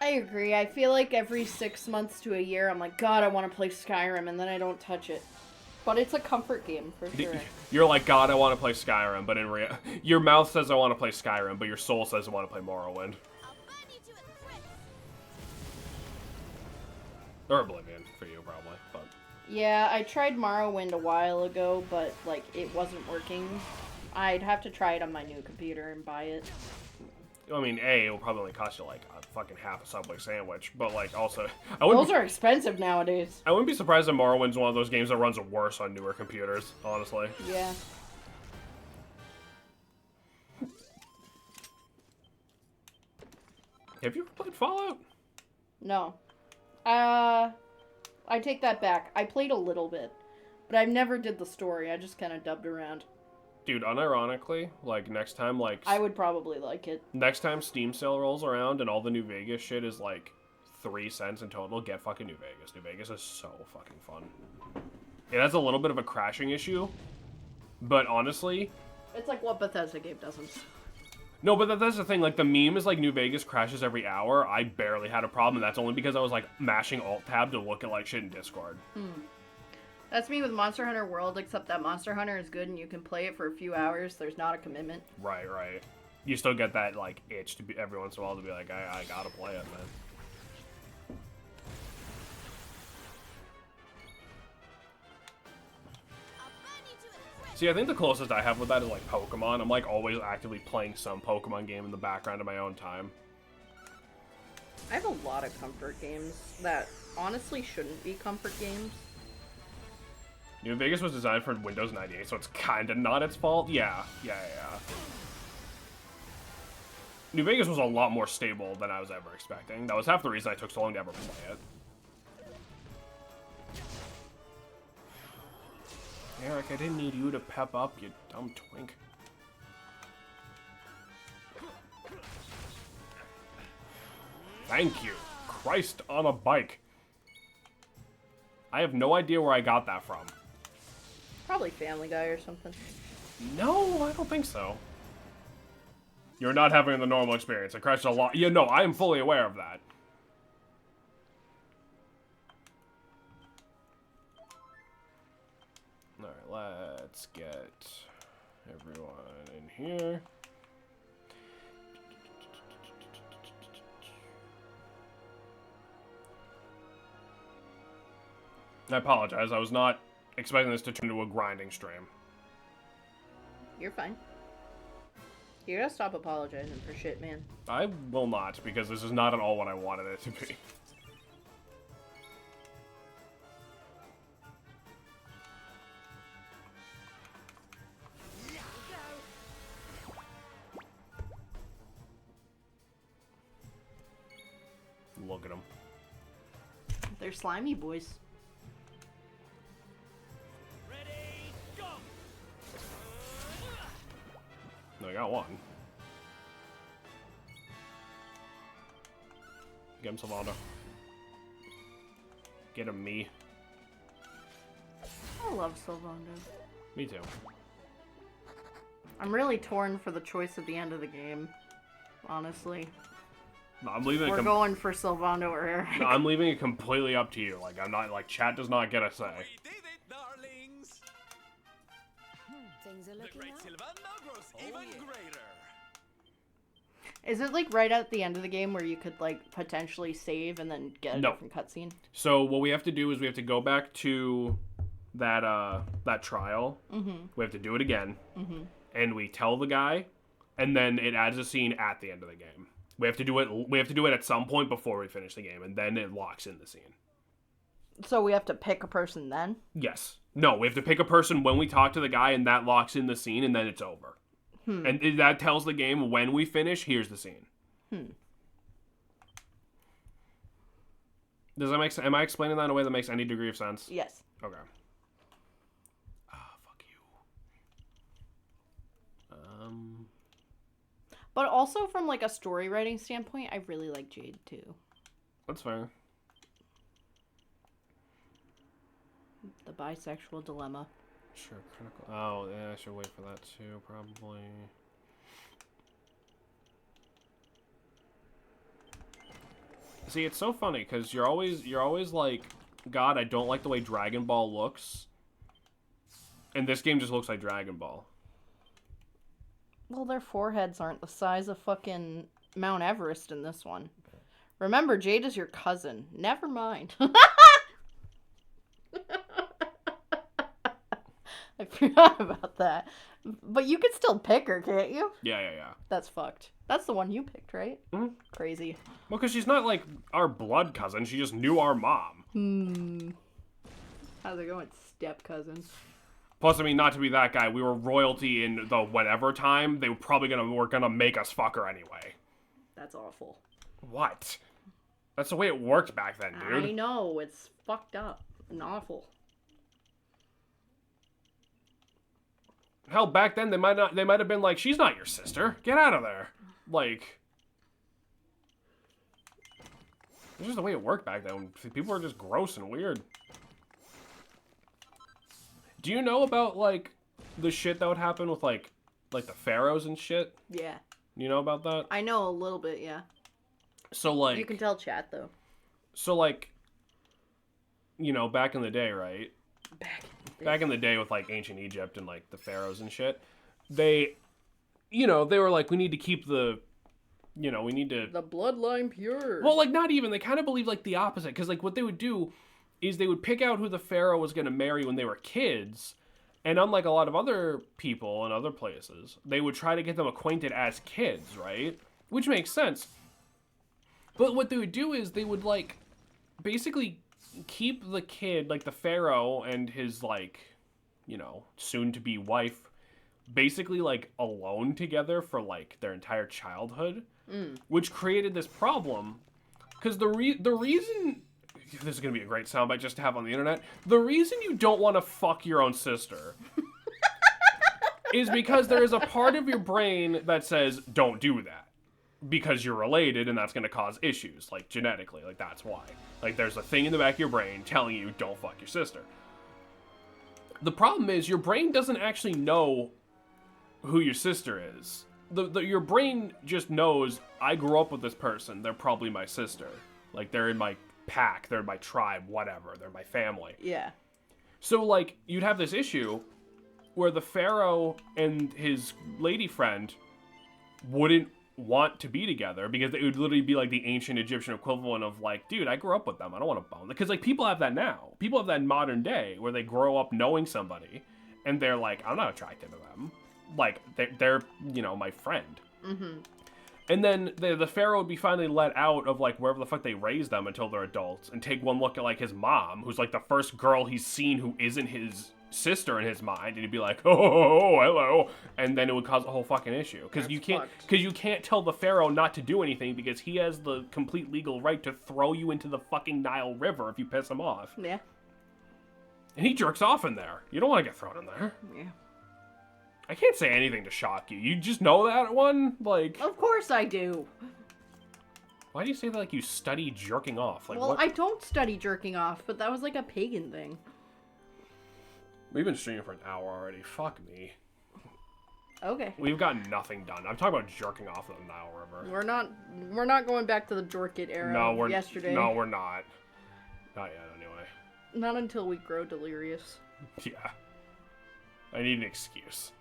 I agree. I feel like every 6 months to a year, I'm like, God, I want to play Skyrim, and then I don't touch it. But it's a comfort game, for sure. You're like, God, I want to play Skyrim, but in your mouth says I want to play Skyrim, but your soul says I want to play Morrowind. Or Oblivion, for you, probably, but... Yeah, I tried Morrowind a while ago, but, like, it wasn't working. I'd have to try it on my new computer and buy it. I mean, it will probably only cost you, like, a fucking half a Subway sandwich, but, like, also... Those are expensive nowadays. I wouldn't be surprised if Morrowind's one of those games that runs worse on newer computers, honestly. Yeah. Have you ever played Fallout? No. I take that back. I played a little bit, but I never did the story. I just kind of dubbed around. Dude, unironically, like, next time, like... I would probably like it. Next time Steam sale rolls around and all the New Vegas shit is, like, 3 cents in total, get fucking New Vegas. New Vegas is so fucking fun. It has a little bit of a crashing issue, but honestly... It's like what Bethesda game doesn't. No, but that's the thing, like, the meme is, like, New Vegas crashes every hour. I barely had a problem, and that's only because I was, like, mashing Alt-Tab to look at, like, shit in Discord. That's me with Monster Hunter World, except that Monster Hunter is good and you can play it for a few hours. There's not a commitment. Right. You still get that, like, itch to be every once in a while to be like, I gotta play it, man. See, I think the closest I have with that is, like, Pokemon. I'm, like, always actively playing some Pokemon game in the background of my own time. I have a lot of comfort games that honestly shouldn't be comfort games. New Vegas was designed for Windows 98, so it's kind of not its fault. Yeah. New Vegas was a lot more stable than I was ever expecting. That was half the reason I took so long to ever play it. Eric, I didn't need you to pep up, you dumb twink. Thank you. Christ on a bike. I have no idea where I got that from. Probably Family Guy or something. No, I don't think so. You're not having the normal experience. I crashed a lot. Yeah, no, I am fully aware of that. Alright, let's get everyone in here. I apologize. I was not expecting this to turn into a grinding stream. You're fine. You gotta stop apologizing for shit, man. I will not, because this is not at all what I wanted it to be. Look at them. They're slimy boys. Ready, go! No, I got one. Get him, Sylvando. Get him, me. I love Sylvando. Me too. I'm really torn for the choice at the end of the game, honestly. No, I'm leaving We're it. going for Sylvando or Eric. No, I'm leaving it completely up to you. Like, I'm not, like, chat does not get a say. We did it, darlings! Things are The looking great up. Sylvando grows even greater. Is it like right at the end of the game where you could like potentially save and then get a No. different cutscene? So what we have to do is we have to go back to that trial. Mm-hmm. We have to do it again. Mm-hmm. And we tell the guy, and then it adds a scene at the end of the game. We have to do it. We have to do it at some point before we finish the game, and then it locks in the scene. So we have to pick a person then? Yes. No, we have to pick a person when we talk to the guy, and that locks in the scene, and then it's over. And that tells the game when we finish. Here's the scene. Does that make sense? Am I explaining that in a way that makes any degree of sense? Yes. Okay. Fuck you. But also from like a story writing standpoint, I really like Jade too. That's fair. The bisexual dilemma. Sure, critical. Oh, yeah, I should wait for that too, probably. See, it's so funny because you're always like, God, I don't like the way Dragon Ball looks, and this game just looks like Dragon Ball. Well, their foreheads aren't the size of fucking Mount Everest in this one. Remember, Jade is your cousin. Never mind. I forgot about that. But you could still pick her, can't you? Yeah. That's fucked. That's the one you picked, right? Mhm. Crazy. Well, because she's not like our blood cousin. She just knew our mom. How's it going, step cousins? Plus, I mean, not to be that guy, we were royalty in the whatever time. They were gonna make us fuck her anyway. That's awful. What? That's the way it worked back then, dude. I know, it's fucked up and awful. Hell, back then they might have been like, she's not your sister. Get out of there. Like, it's just the way it worked back then. People were just gross and weird. Do you know about like the shit that would happen with like the pharaohs and shit? Yeah. You know about that? I know a little bit, yeah. So like, You can tell chat, though. so like, you know, back in the day, right? Back in the day with like ancient Egypt and like the pharaohs and shit, they were like, we need to keep the bloodline pure. well, like not even, they kind of believe like the opposite, because like what they would do is they would pick out who the pharaoh was going to marry when they were kids, and unlike a lot of other people in other places, they would try to get them acquainted as kids, right? Which makes sense. But what they would do is they would like basically keep the kid, like the pharaoh and his like, soon to be wife, basically like alone together for like their entire childhood. which created this problem. Because the reason, this is gonna be a great soundbite just to have on the internet. The reason you don't want to fuck your own sister is because there is a part of your brain that says don't do that. Because you're related and that's going to cause issues, like genetically, like that's why. Like there's a thing in the back of your brain telling you don't fuck your sister. The problem is your brain doesn't actually know who your sister is. Your brain just knows, I grew up with this person, they're probably my sister. Like they're in my pack, they're in my tribe, whatever, they're my family. Yeah. So like you'd have this issue where the pharaoh and his lady friend wouldn't want to be together because it would literally be like the ancient Egyptian equivalent of like, dude, I grew up with them, I don't want to bone. Because like people have that now. People have that in modern day where they grow up knowing somebody and they're like, I'm not attracted to them. Like they're you know, my friend. Mm-hmm. And then the pharaoh would be finally let out of like wherever the fuck they raised them until they're adults and take one look at like his mom, who's like the first girl he's seen who isn't his sister in his mind, and he'd be like, oh, hello, and then it would cause a whole fucking issue because you can't tell the pharaoh not to do anything because he has the complete legal right to throw you into the fucking Nile River if you piss him off. Yeah. And he jerks off in there. You don't want to get thrown in there. Yeah. I can't say anything to shock you. You just know that one? Like, Of course I do. why do you say that like you study jerking off? Like, Well, what? I don't study jerking off, but that was like a pagan thing. We've been streaming for an hour already. Fuck me. Okay. We've got nothing done. I'm talking about jerking off in the Nile River. We're not going back to the Jorkit era No, yesterday. No, we're not. Not yet, anyway. Not until we grow delirious. Yeah. I need an excuse.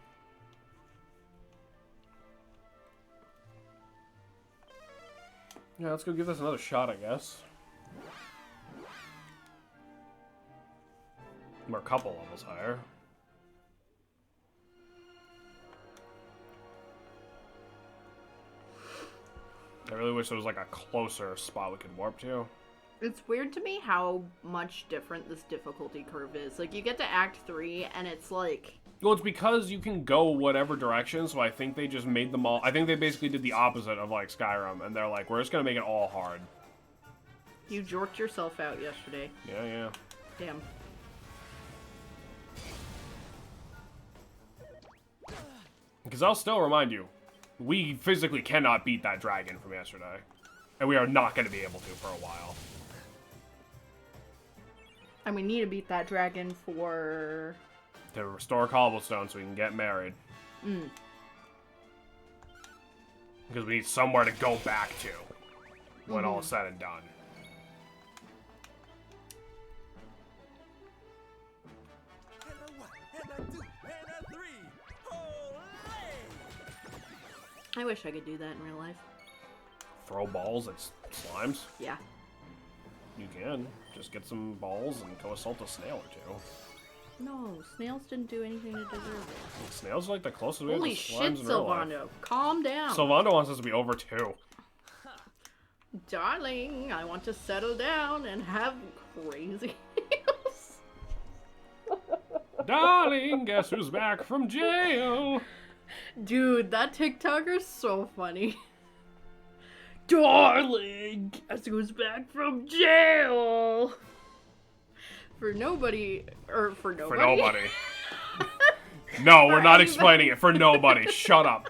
Yeah, let's go give this another shot, I guess. We're a couple levels higher. I really wish there was like a closer spot we could warp to. It's weird to me how much different this difficulty curve is. Like, you get to Act 3, and it's like... Well, it's because you can go whatever direction, so I think they just made them all... I think they basically did the opposite of, like, Skyrim, and they're like, we're just gonna make it all hard. You jorked yourself out yesterday. Yeah. Damn. Because I'll still remind you, we physically cannot beat that dragon from yesterday. And we are not going to be able to for a while. And we need to beat that dragon for... To restore cobblestone so we can get married. Because we need somewhere to go back to when all is said and done. And a one, and a two, and a three. Olay! I wish I could do that in real life. Throw balls at slimes? Yeah. You can. Just get some balls and go assault a snail or two. No, snails didn't do anything to deserve it. Snails are like the closest we have Holy to shit, slimes in real life. Sylvando. Calm down. Sylvando wants us to be over too. Darling, I want to settle down and have crazy meals. Darling, guess who's back from jail? Dude, that TikToker's so funny. Darling, guess who's back from jail? For nobody. For nobody. No, we're not explaining it. For nobody. Shut up.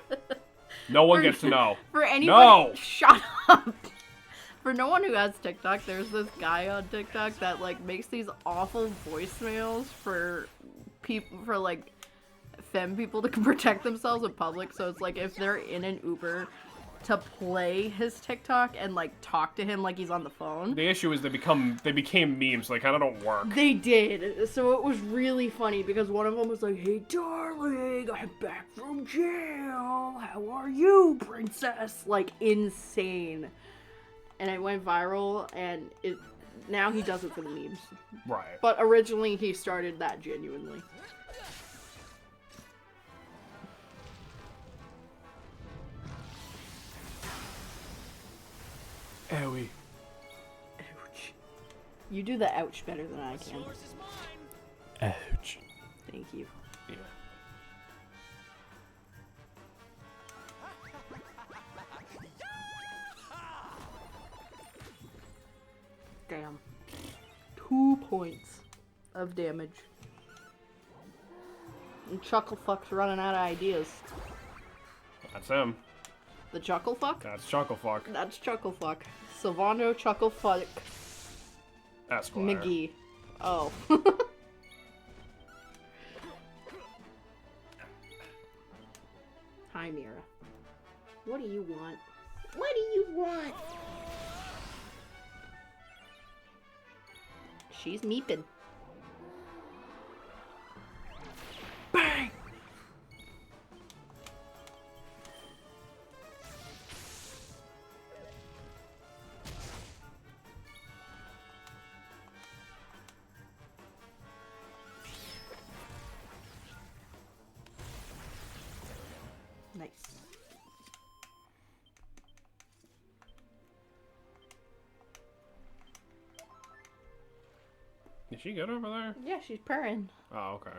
No one gets to know. For anybody. No! Shut up. For no one who has TikTok, there's this guy on TikTok that like makes these awful voicemails for people, for like femme people to protect themselves in public. So it's like if they're in an Uber, to play his TikTok and like talk to him like he's on the phone. The issue is they became memes, so they kind of don't work. They did. So it was really funny because one of them was like, "Hey darling, I'm back from jail. How are you, princess?" Like insane. And it went viral, and now he does it for the memes. Right. But originally he started that genuinely. Owie. Ouch. You do the ouch better than I can. Yours is mine. Ouch. Thank you. Yeah. Damn. 2 points of damage. And Chucklefuck's running out of ideas. That's him. The Chucklefuck? That's Chucklefuck. That's Chucklefuck. Sylvando Chucklefuck Esquire. McGee. Oh. Hi, Mira. What do you want? What do you want? She's meeping. Bang! Nice. Is she good over there? Yeah, she's purring. Oh, okay.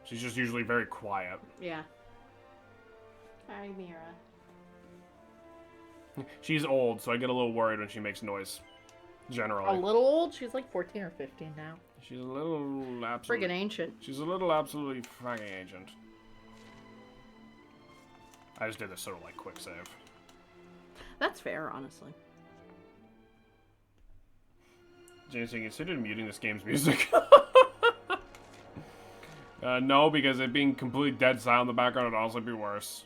She's just usually very quiet. Yeah. Hi, Mira. She's old, so I get a little worried when she makes noise. Generally. A little old? She's like 14 or 15 now. She's a little Friggin' absolutely. ancient. She's a little absolutely fucking ancient. I just did this sort of like quick save. That's fair, honestly. James, you considered muting this game's music? No, because it being completely dead silent in the background would honestly be worse.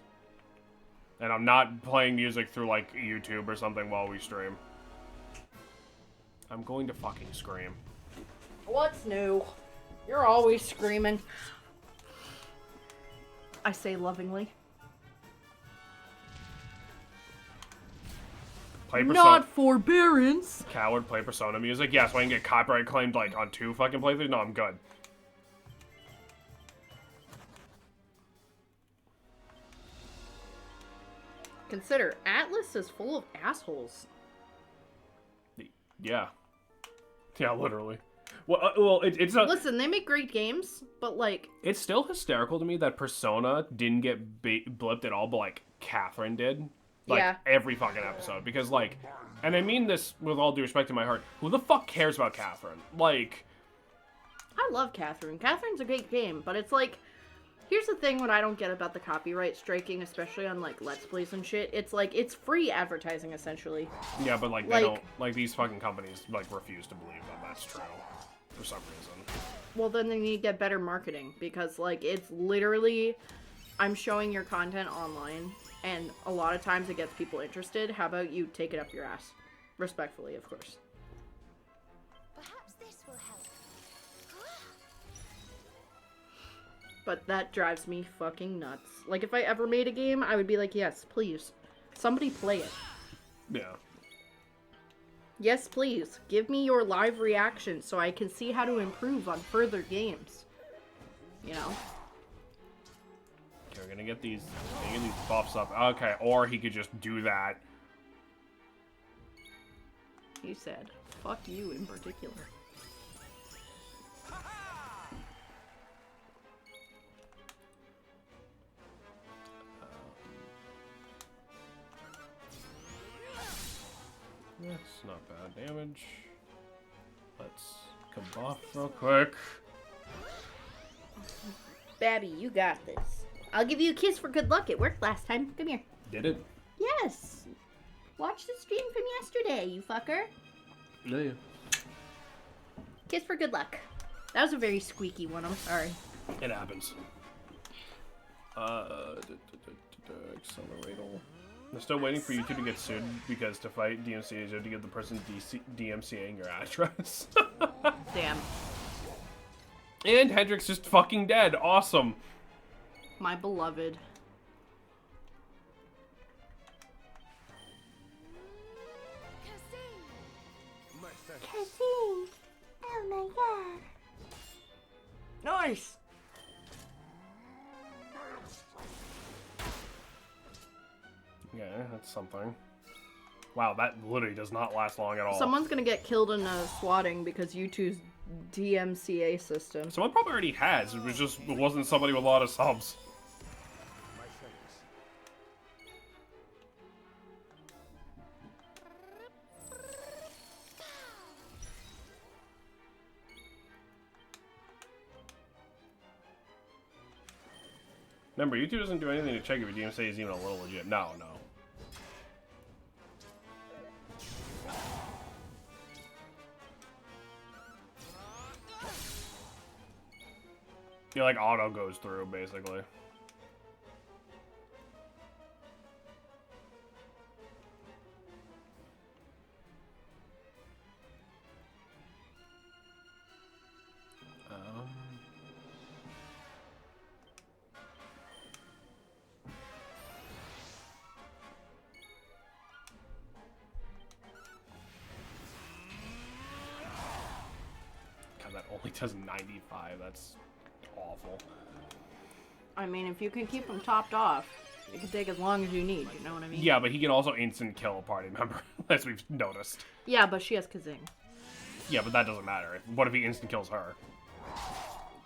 And I'm not playing music through like YouTube or something while we stream. I'm going to fucking scream. What's new? You're always screaming. I say lovingly. Play Not forbearance. Coward, play Persona music? Yeah, so I can get copyright claimed like on 2 fucking playthroughs? No, I'm good. Consider, Atlas is full of assholes. Yeah. Yeah, literally. Well, it's not. Listen, they make great games, but like... It's still hysterical to me that Persona didn't get blipped at all, but like Catherine did. Like, Yeah. every fucking episode. Because, like, and I mean this with all due respect to my heart, who the fuck cares about Catherine? Like... I love Catherine. Catherine's a great game, but it's like... Here's the thing what I don't get about the copyright striking, especially on, like, Let's Plays and shit. It's like, it's free advertising, essentially. Yeah, but, like, they Like- don't... Like, these fucking companies, like, refuse to believe that that's true. For some reason. Well, then they need to get better marketing, because, like, it's literally... I'm showing your content online, and a lot of times it gets people interested. How about you take it up your ass? Respectfully, of course. Perhaps this will help. But that drives me fucking nuts. Like, if I ever made a game, I would be like, yes, please. Somebody play it. Yeah. Yes, please. Give me your live reaction so I can see how to improve on further games. You know? Okay, we're gonna get these buffs up. Okay, or he could just do that. He said, fuck you in particular. That's not bad damage. Let's buff real quick. Babby, you got this. I'll give you a kiss for good luck. It worked last time. Come here. Did it? Yes. Watch the stream from yesterday, you fucker. Yeah. Kiss for good luck. That was a very squeaky one. I'm sorry. It happens. Accelerate. I'm still waiting for YouTube to get sued because to fight DMCA, you have to give the person DMCAing your address. Damn. And Hendrix just fucking dead. Awesome. My beloved. Cassie! Oh my god. Nice. Yeah, that's something. Wow, that literally does not last long at all. Someone's gonna get killed in swatting because U2's DMCA system. Someone probably already has. It wasn't somebody with a lot of subs. Remember, YouTube doesn't do anything to check if your DMC is even a little legit. No, no. Yeah, like auto goes through, basically. God, that only does 95. That's awful. I mean, if you can keep them topped off, it can take as long as you need, you know what I mean? Yeah, but he can also instant kill a party member, as we've noticed. Yeah, but she has Kazing. Yeah, but that doesn't matter. What if he instant kills her?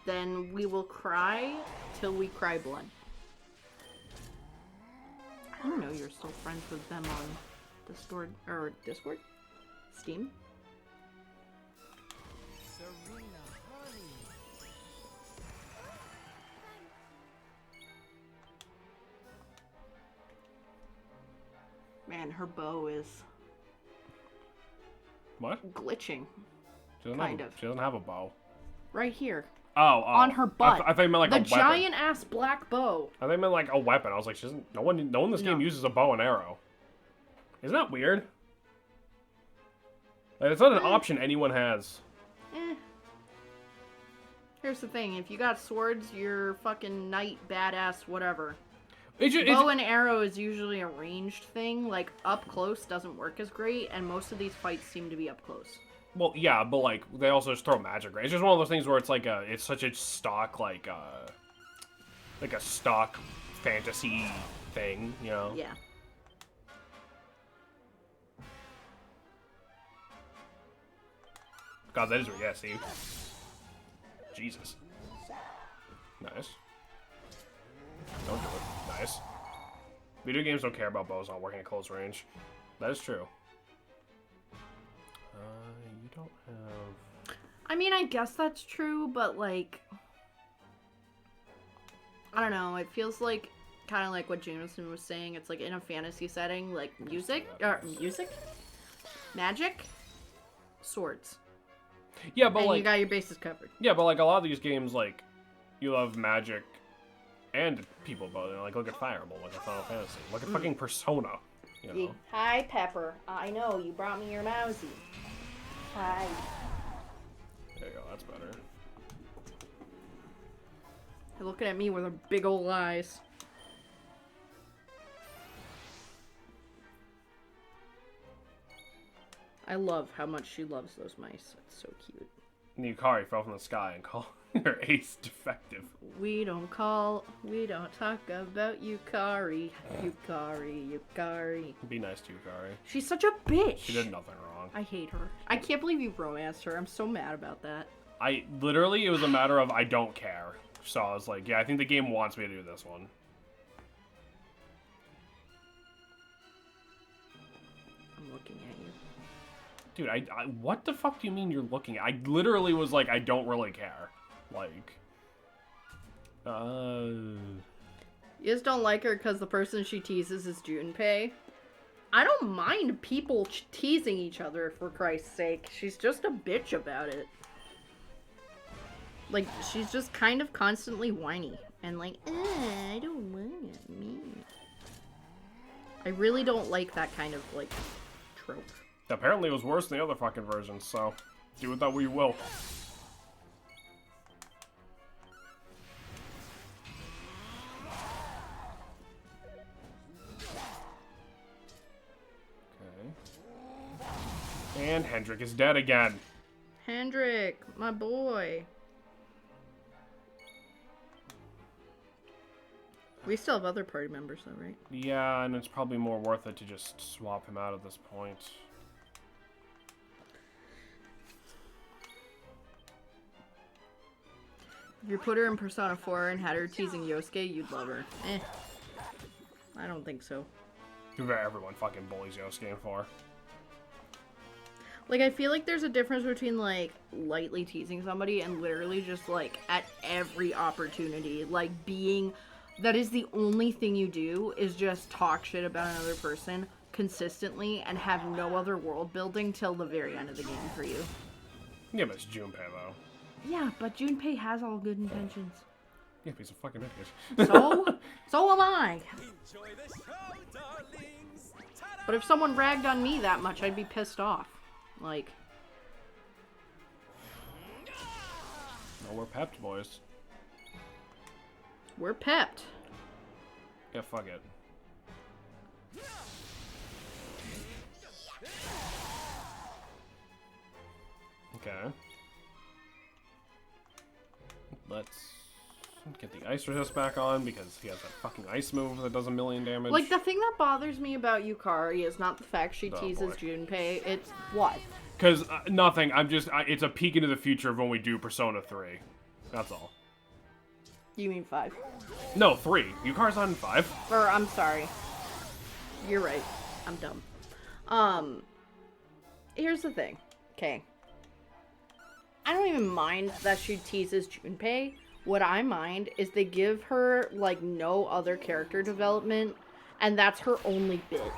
Then we will cry till we cry blood. I don't know you're still friends with them on Discord, or Discord? Steam? Man, her bow is What? glitching. She doesn't Kind have, of. She doesn't have a bow. Right here. Oh, On her butt. I thought you meant like the a weapon. giant ass black bow. I thought you meant like a weapon. I was like, she doesn't. No one in this game No. uses a bow and arrow. Isn't that weird? Like, it's not an option anyone has. Eh. Here's the thing, if you got swords, you're fucking knight, badass, whatever. Bow and arrow is usually a ranged thing, like up close doesn't work as great, and most of these fights seem to be up close. Well, yeah, but like they also just throw magic. Right? It's just one of those things where it's like it's such a stock like a stock fantasy thing, you know? Yeah. God, that is yeah. See, Jesus, nice. Don't do it. Nice. Video games don't care about bows not working at close range. That is true. You don't have... I mean, I guess that's true, but like, I don't know, it feels like, kind of like what Jameson was saying, it's like in a fantasy setting, like music, magic, swords. Yeah, but and like... you got your bases covered. Yeah, but like a lot of these games, like, you love magic and people building. Like, look at Fire Emblem, look at Final Fantasy, look at fucking Persona. You know? Hi, Pepper. I know, you brought me your mousey. Hi. There you go, that's better. You're looking at me with her big old eyes. I love how much she loves those mice. It's so cute. Yukari fell from the sky and called her ace defective. We don't talk about Yukari. Yukari. Be nice to Yukari. She's such a bitch. She did nothing wrong. I hate her. I can't believe you romanced her. I'm so mad about that. I literally, it was a matter of I don't care. So I was like, yeah, I think the game wants me to do this one. I'm looking at you. Dude, I what the fuck do you mean you're looking at? I literally was like, I don't really care. Like, You just don't like her because the person she teases is Junpei. I don't mind people teasing each other, for Christ's sake. She's just a bitch about it. Like, she's just kind of constantly whiny. And like, I don't want it, me. I really don't like that kind of, like, trope. apparently it was worse than the other fucking versions, so do with that what you will. And Hendrik is dead again. Hendrik, my boy. We still have other party members though, right? Yeah, and it's probably more worth it to just swap him out at this point. If you put her in Persona 4 and had her teasing Yosuke, you'd love her. Eh. I don't think so. Everyone fucking bullies Yosuke in 4. Like, I feel like there's a difference between, like, lightly teasing somebody and literally just, like, at every opportunity, like, being that is the only thing you do is just talk shit about another person consistently and have no other world building till the very end of the game for you. Yeah, but it's Junpei, though. Yeah, but Junpei has all good intentions. Yeah, but he's a fucking idiot. So am I. Enjoy the show, darlings. Ta-da! But if someone ragged on me that much, I'd be pissed off. Like, No, we're pepped, boys. we're pepped. Yeah, fuck it. Okay. Let's get the ice resist back on because he has that fucking ice move that does 1,000,000 damage. Like, the thing that bothers me about Yukari is not the fact she Oh, teases boy. Junpei, it's what? Because nothing. It's a peek into the future of when we do Persona 3. That's all. You mean 5? No, 3. Yukari's on 5. Or, I'm sorry. You're right. I'm dumb. Here's the thing. Okay. I don't even mind that she teases Junpei. What I mind is they give her, like, no other character development, and that's her only bit.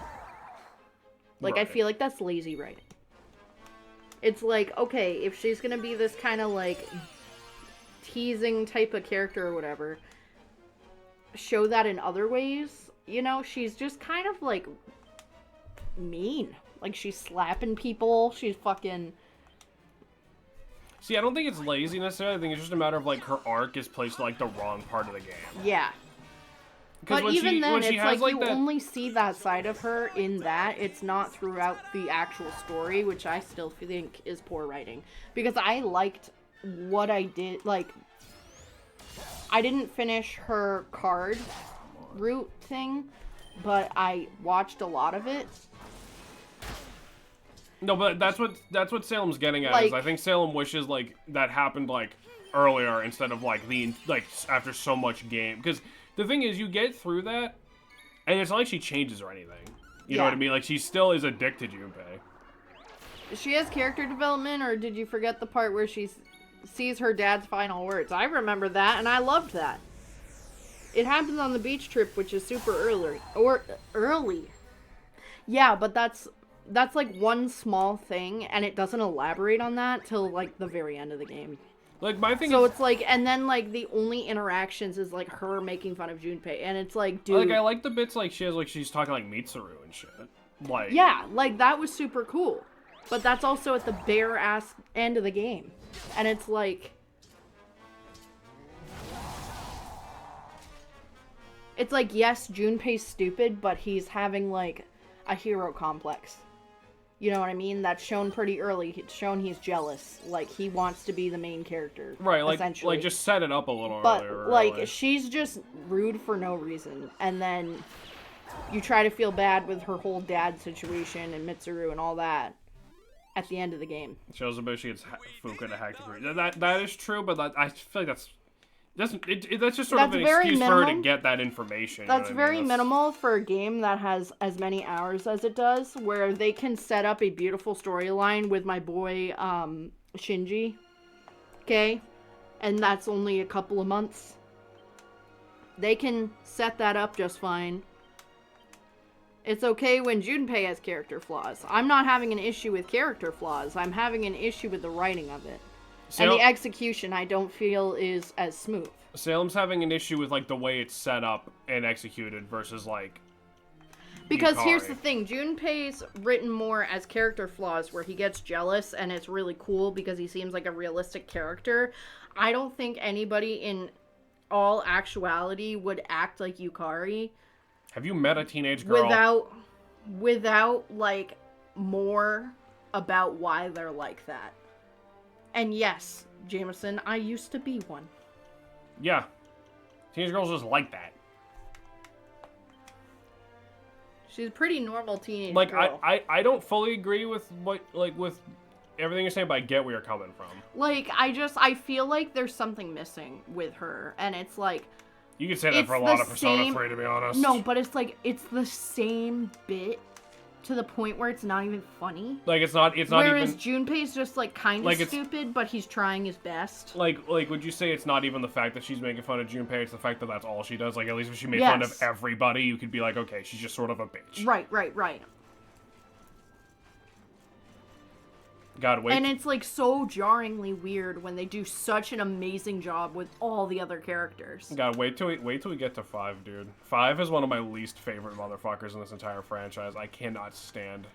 Like, I Right. feel like that's lazy writing. It's like, okay, if she's gonna be this kind of, like, teasing type of character or whatever, show that in other ways. You know, she's just kind of, like, mean. Like, she's slapping people. She's fucking... See, I don't think it's lazy necessarily. I think it's just a matter of, like, her arc is placed, like, the wrong part of the game. Yeah. 'Cause But when even then, when it's she has, like you that... only see that side of her in that. It's not throughout the actual story, which I still think is poor writing. Because I liked what I did. Like, I didn't finish her card route thing, but I watched a lot of it. No, but that's what Salem's getting at. Like- Is I think Salem wishes like that happened like earlier instead of like after so much game. Because the thing is, you get through that, and it's not like she changes or anything. You know Yeah. what I mean? Like she still is addicted to Junpei. She has character development, or did you forget the part where she sees her dad's final words? I remember that, and I loved that. It happens on the beach trip, which is super early. Yeah, but that's like one small thing, and it doesn't elaborate on that till like the very end of the game. Like my thing So is, it's like, and then like the only interactions is like her making fun of Junpei, and it's like, dude, like I like the bits like she has like she's talking like Mitsuru and shit. Like yeah, like that was super cool. But that's also at the bare ass end of the game. And it's like, yes, Junpei's stupid, but he's having like a hero complex. You know what I mean? That's shown pretty early. It's shown he's jealous. Like, he wants to be the main character. right, like essentially. just set it up a little But, earlier. like, really. she's just rude for no reason. And then you try to feel bad with her whole dad situation and Mitsuru and all that at the end of the game. shows a bit she gets Fuka to hack the group. That is true, but I feel like that's just sort of That's an very excuse for her to minimum. get that information. You know That's what I mean? very minimal for a game that has as many hours as it does, where they can set up a beautiful storyline with my boy, Shinji. Okay? And that's only a couple of months. They can set that up just fine. It's okay when Junpei has character flaws. I'm not having an issue with character flaws. I'm having an issue with the writing of it. And the execution, I don't feel, is as smooth. Salem's having an issue with like the way it's set up and executed versus like Because here's Yukari. the thing, Junpei's written more as character flaws where he gets jealous and it's really cool because he seems like a realistic character. I don't think anybody in all actuality would act like Yukari Have you met a teenage girl? without like more about why they're like that. And yes, Jameson, I used to be one. Yeah. Teenage girls just like that. She's a pretty normal teenage Like girl. I don't fully agree with what with everything you're saying, but I get where you're coming from. Like, I feel like there's something missing with her, and it's like, You could say that It's for a lot the of Persona same- 3, to be honest. no, but it's like, it's the same bit to the point where it's not even funny. Like it's not Whereas even Junpei's just like kind of Like, it's- stupid, but he's trying his best. like would you say it's not even the fact that she's making fun of Junpei, it's the fact that that's all she does? Like at least if she made fun of Yes. everybody, you could be like, okay, she's just sort of a bitch. Right. God, wait. And it's like so jarringly weird when they do such an amazing job with all the other characters. God, wait till we get to 5, dude. 5 is one of my least favorite motherfuckers in this entire franchise. I cannot stand.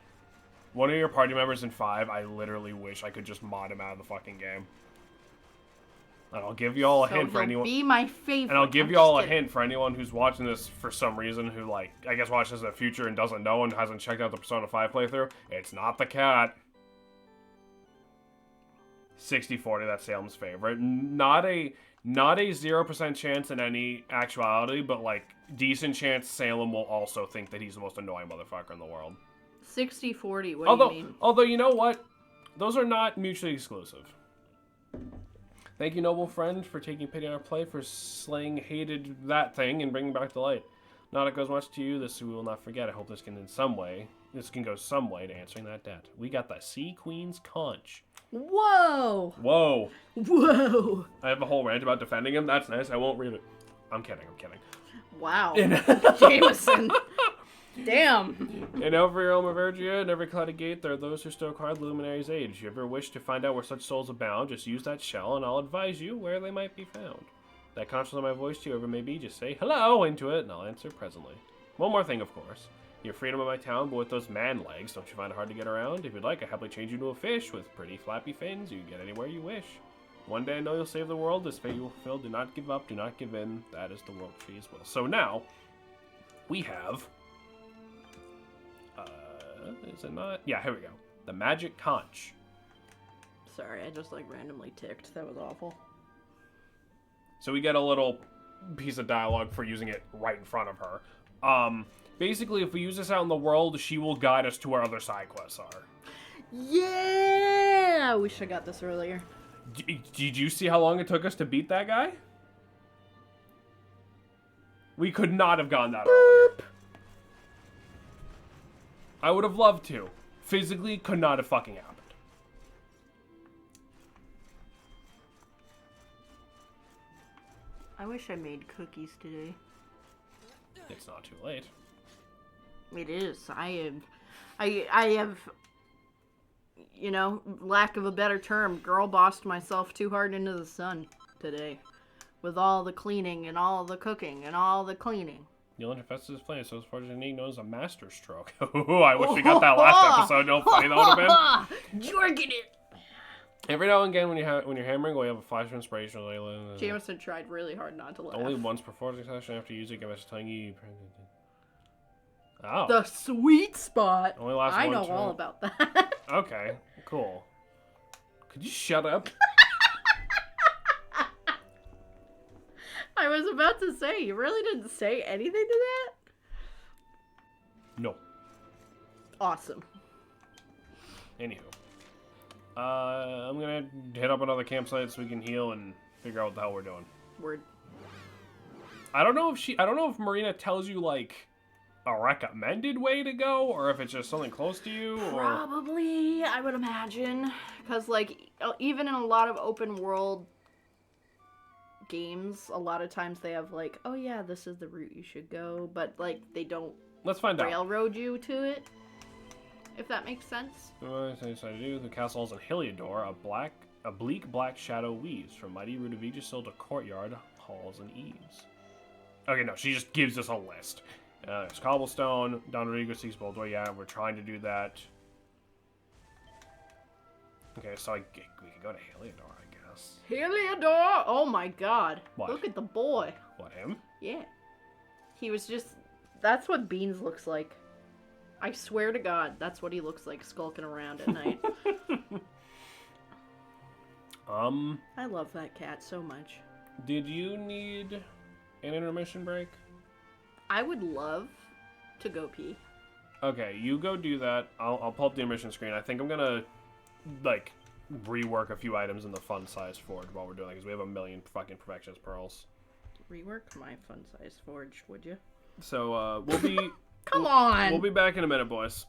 One of your party members in 5, I literally wish I could just mod him out of the fucking game. And I'll give you all a So hint for he'll anyone. be my favorite. And I'll give I'm you all a just kidding. hint for anyone who's watching this for some reason, who, like, I guess watches in the future and doesn't know and hasn't checked out the Persona 5 playthrough. It's not the cat. 60-40, that's Salem's favorite. Not a 0% chance in any actuality, but, like, decent chance Salem will also think that he's the most annoying motherfucker in the world. 60-40, what do you mean? Although, you know what? Those are not mutually exclusive. Thank you, noble friend, for taking pity on our play, for slaying hated that thing and bringing back the light. Not it goes much to you, this we will not forget. I hope this can go some way to answering that debt. We got the Sea Queen's conch. Whoa! Whoa. Whoa! I have a whole rant about defending him. That's nice. I won't read it. I'm kidding. Wow. Jameson. Damn. In every realm of Ergia, in every clouded gate, there are those who still cry the luminary's age. If you ever wish to find out where such souls abound, just use that shell, and I'll advise you where they might be found. That conscious of my voice to whoever may be, just say hello into it, and I'll answer presently. One more thing, of course. Your freedom of my town, but with those man legs, don't you find it hard to get around? If you'd like, I happily change you to a fish with pretty flappy fins. You can get anywhere you wish. One day I know you'll save the world. This fate you will fulfill. Do not give up. Do not give in. That is the world tree's will. So now, we have... is it not? Yeah, here we go. The Magic Conch. Sorry, I just like randomly ticked. That was awful. So we get a little piece of dialogue for using it right in front of her. Basically, if we use this out in the world, she will guide us to where other side quests are. Yeah! I wish I got this earlier. Did you see how long it took us to beat that guy? We could not have gone that earlier. I would have loved to. Physically, could not have fucking happened. I wish I made cookies today. It's not too late. It is. I have, you know, lack of a better term, girl bossed myself too hard into the sun today. With all the cleaning and all the cooking and all the cleaning. You'll interfest this play, so as far as your technique knows, a master stroke. Ooh, I wish we got that last episode. No funny that would have been. Jorgen it! Every now and again, when you're hammering, we have a flash of inspiration. Jameson tried really hard not to laugh. Only once per forcing session after using it, it's telling you. Oh. The sweet spot. Only lasts I one know turn. all about that. Okay, cool. Could you shut up? I was about to say, you really didn't say anything to that? No. Awesome. Anywho. I'm gonna hit up another campsite so we can heal and figure out what the hell we're doing. Word. I don't know if Marina tells you, like, a recommended way to go, or if it's just something close to you, or... Probably, I would imagine. Because, like, even in a lot of open world games, a lot of times they have, like, oh yeah, this is the route you should go, but, like, they don't Let's find out. railroad you to it. If that makes sense. What I decided to do, the castle halls in Heliodor, a bleak black shadow weaves from mighty Rudivigisil to courtyard, halls, and eaves. Okay, no, she just gives us a list. There's cobblestone, Don Rodrigo seeks Boldor, yeah, we're trying to do that. Okay, so we can go to Heliodor, I guess. Heliodor! Oh my god. What? Look at the boy. What, him? Yeah. He was just... That's what Beans looks like. I swear to God, that's what he looks like skulking around at night. I love that cat so much. Did you need an intermission break? I would love to go pee. Okay, you go do that. I'll pull up the intermission screen. I think I'm gonna, like, rework a few items in the fun size forge while we're doing it, because we have a million fucking perfectionist pearls. Rework my fun size forge, would you? So, we'll be... Come on! We'll be back in a minute, boys.